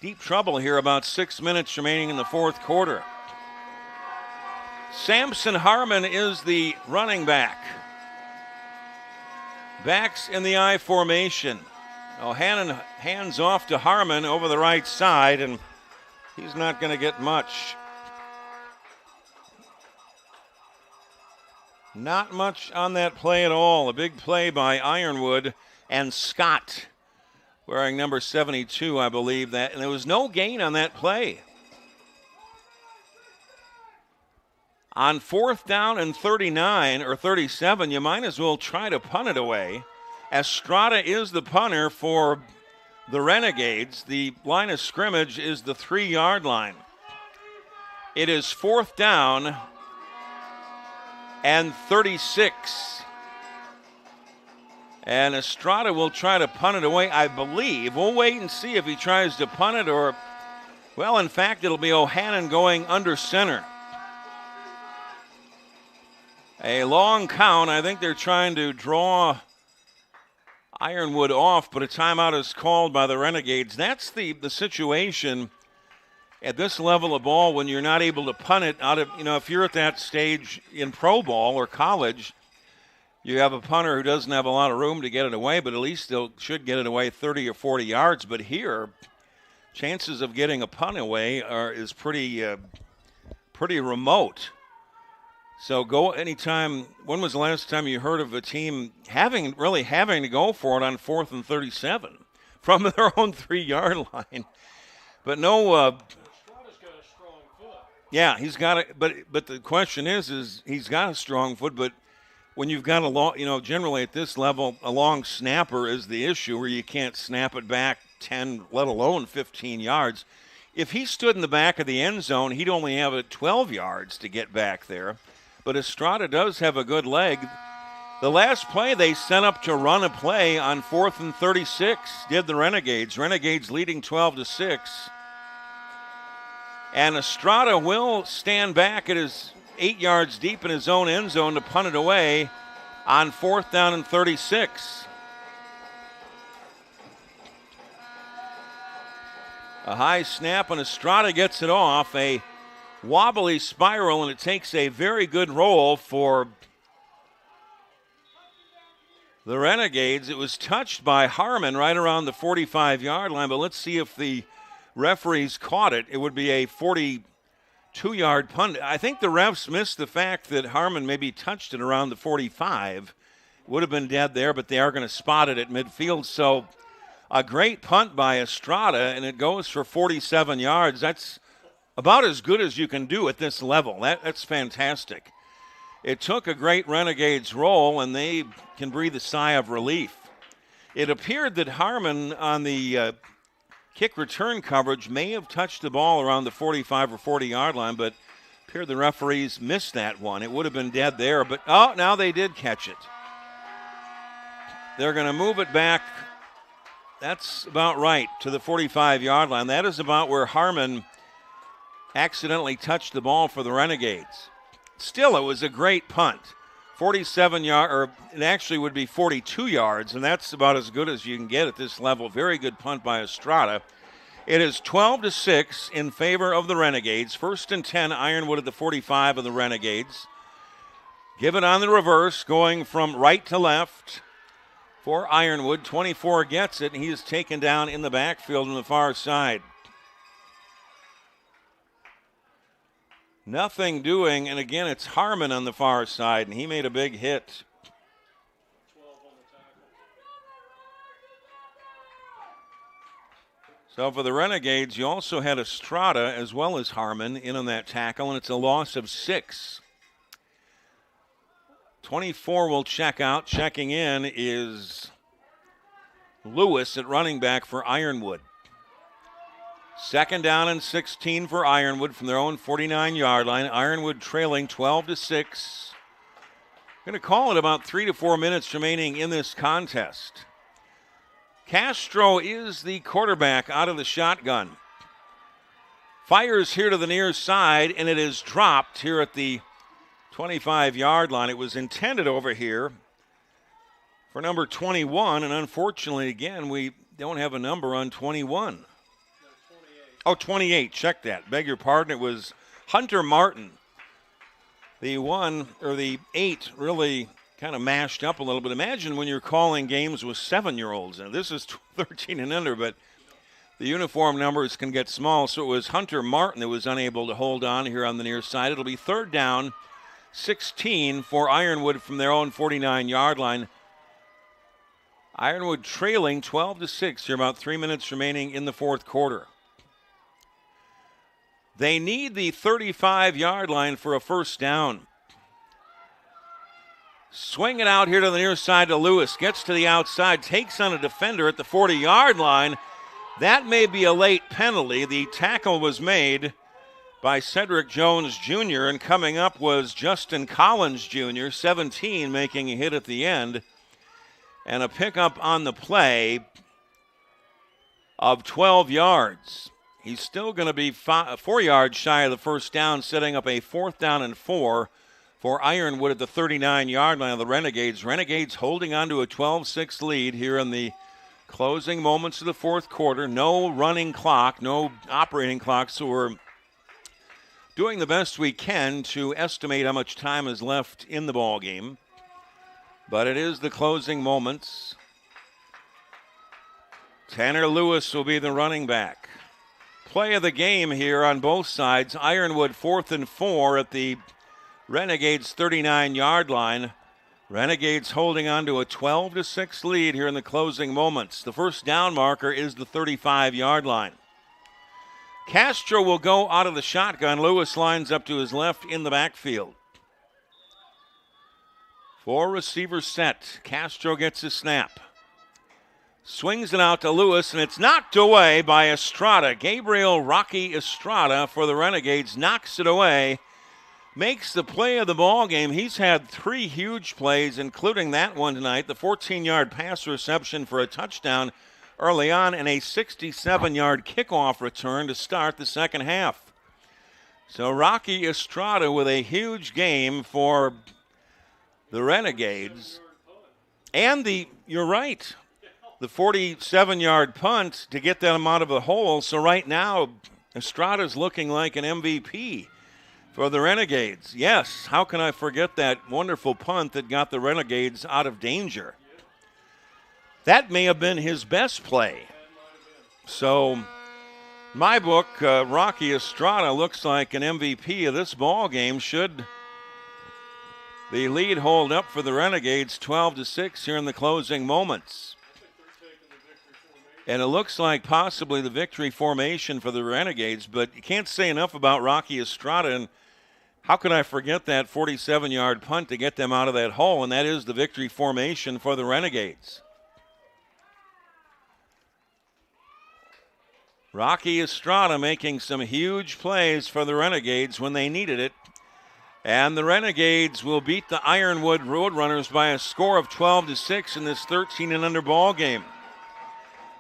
deep trouble here, about 6 minutes remaining in the 4th quarter. Samson Harmon is the running back. Backs in the I formation. O'Hannon hands off to Harmon over the right side, and he's not going to get much. Not much on that play at all. A big play by Ironwood and Scott, wearing number 72, I believe that. And there was no gain on that play. On 4th down and 39 or 37, you might as well try to punt it away. Estrada is the punter for the Renegades. The line of scrimmage is the 3-yard line. It is 4th down and 36. And Estrada will try to punt it away, I believe. We'll wait and see if he tries to punt it or, well, in fact, it'll be O'Hannon going under center. A long count. I think they're trying to draw Ironwood off, but a timeout is called by the Renegades. That's the situation at this level of ball when you're not able to punt it out of, if you're at that stage in pro ball or college, You have a punter who doesn't have a lot of room to get it away, but at least still should get it away 30 or 40 yards. But here, chances of getting a punt away is pretty remote. So go anytime. When was the last time you heard of a team having to go for it on 4th and 37 from their own 3-yard line? But no. Strada's got a strong foot. Yeah, he's got it. But the question is he's got a strong foot. But when you've got a long, generally at this level, a long snapper is the issue where you can't snap it back 10, let alone 15 yards. If he stood in the back of the end zone, he'd only have it 12 yards to get back there. But Estrada does have a good leg. The last play they set up to run a play on 4th and 36 did the Renegades. Renegades leading 12-6. And Estrada will stand back at his 8 yards deep in his own end zone to punt it away on 4th down and 36. A high snap, and Estrada gets it off. A wobbly spiral, and it takes a very good roll for the Renegades. It was touched by Harmon right around the 45-yard line, but let's see if the referees caught it. It would be a 42-yard punt. I think the refs missed the fact that Harmon maybe touched it around the 45. Would have been dead there, but they are going to spot it at midfield. So a great punt by Estrada, and it goes for 47 yards. That's about as good as you can do at this level. That's fantastic. It took a great Renegades roll, and they can breathe a sigh of relief. It appeared that Harmon on the kick return coverage may have touched the ball around the 45 or 40-yard line, but it appeared the referees missed that one. It would have been dead there, but now they did catch it. They're going to move it back. That's about right, to the 45-yard line. That is about where Harmon accidentally touched the ball for the Renegades. Still, it was a great punt. 47 yards, or it actually would be 42 yards, and that's about as good as you can get at this level. Very good punt by Estrada. It is 12-6 in favor of the Renegades. 1st and 10, Ironwood at the 45 of the Renegades. Give it on the reverse, going from right to left for Ironwood. 24 gets it, and he is taken down in the backfield on the far side. Nothing doing, and again, it's Harmon on the far side, and he made a big hit. 12 on the tackle. So for the Renegades, you also had Estrada as well as Harmon in on that tackle, and it's a loss of 6. 24 will check out. Checking in is Lewis at running back for Ironwood. 2nd down and 16 for Ironwood from their own 49-yard line. Ironwood trailing 12-6. Going to call it about 3 to 4 minutes remaining in this contest. Castro is the quarterback out of the shotgun. Fires here to the near side, and it is dropped here at the 25-yard line. It was intended over here for number 21, and unfortunately, again, we don't have a number on 21. Oh, 28. Check that. Beg your pardon. It was Hunter Martin. The 1 or the 8 really kind of mashed up a little bit. Imagine when you're calling games with 7-year-olds. And this is 13 and under, but the uniform numbers can get small. So it was Hunter Martin that was unable to hold on here on the near side. It'll be 3rd down, 16 for Ironwood from their own 49-yard line. Ironwood trailing 12-6 here, about 3 minutes remaining in the 4th quarter. They need the 35-yard line for a 1st down. Swing it out here to the near side to Lewis. Gets to the outside, takes on a defender at the 40-yard line. That may be a late penalty. The tackle was made by Cedric Jones Jr., and coming up was Justin Collins Jr., 17, making a hit at the end. And a pickup on the play of 12 yards. He's still going to be 4 yards shy of the 1st down, setting up a 4th down and 4 for Ironwood at the 39-yard line of the Renegades. Renegades holding on to a 12-6 lead here in the closing moments of the 4th quarter. No running clock, no operating clock, so we're doing the best we can to estimate how much time is left in the ball game. but it is the closing moments. Tanner Lewis will be the running back. Play of the game here on both sides. Ironwood 4th and 4 at the Renegades 39-yard line. Renegades holding on to a 12-6 lead here in the closing moments. The first down marker is the 35-yard line. Castro will go out of the shotgun. Lewis lines up to his left in the backfield. 4 receivers set. Castro gets his snap. Swings it out to Lewis, and it's knocked away by Estrada. Gabriel Rocky Estrada for the Renegades knocks it away. Makes the play of the ball game. He's had 3 huge plays, including that one tonight, the 14-yard pass reception for a touchdown early on and a 67-yard kickoff return to start the second half. So Rocky Estrada with a huge game for the Renegades. And you're right, the 47-yard punt to get them out of the hole. So right now, Estrada's looking like an MVP for the Renegades. Yes, how can I forget that wonderful punt that got the Renegades out of danger? That may have been his best play. So, my book, Rocky Estrada looks like an MVP of this ball game. Should the lead hold up for the Renegades 12-6 here in the closing moments. And it looks like possibly the victory formation for the Renegades, but you can't say enough about Rocky Estrada. And how could I forget that 47-yard punt to get them out of that hole? And that is the victory formation for the Renegades. Rocky Estrada making some huge plays for the Renegades when they needed it. And the Renegades will beat the Ironwood Roadrunners by a score of 12-6 in this 13-and-under ball game.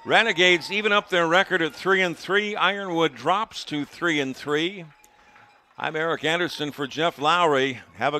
Renegades even up their record at 3-3. Ironwood drops to 3-3. I'm Eric Anderson for Jeff Lowry. Have a good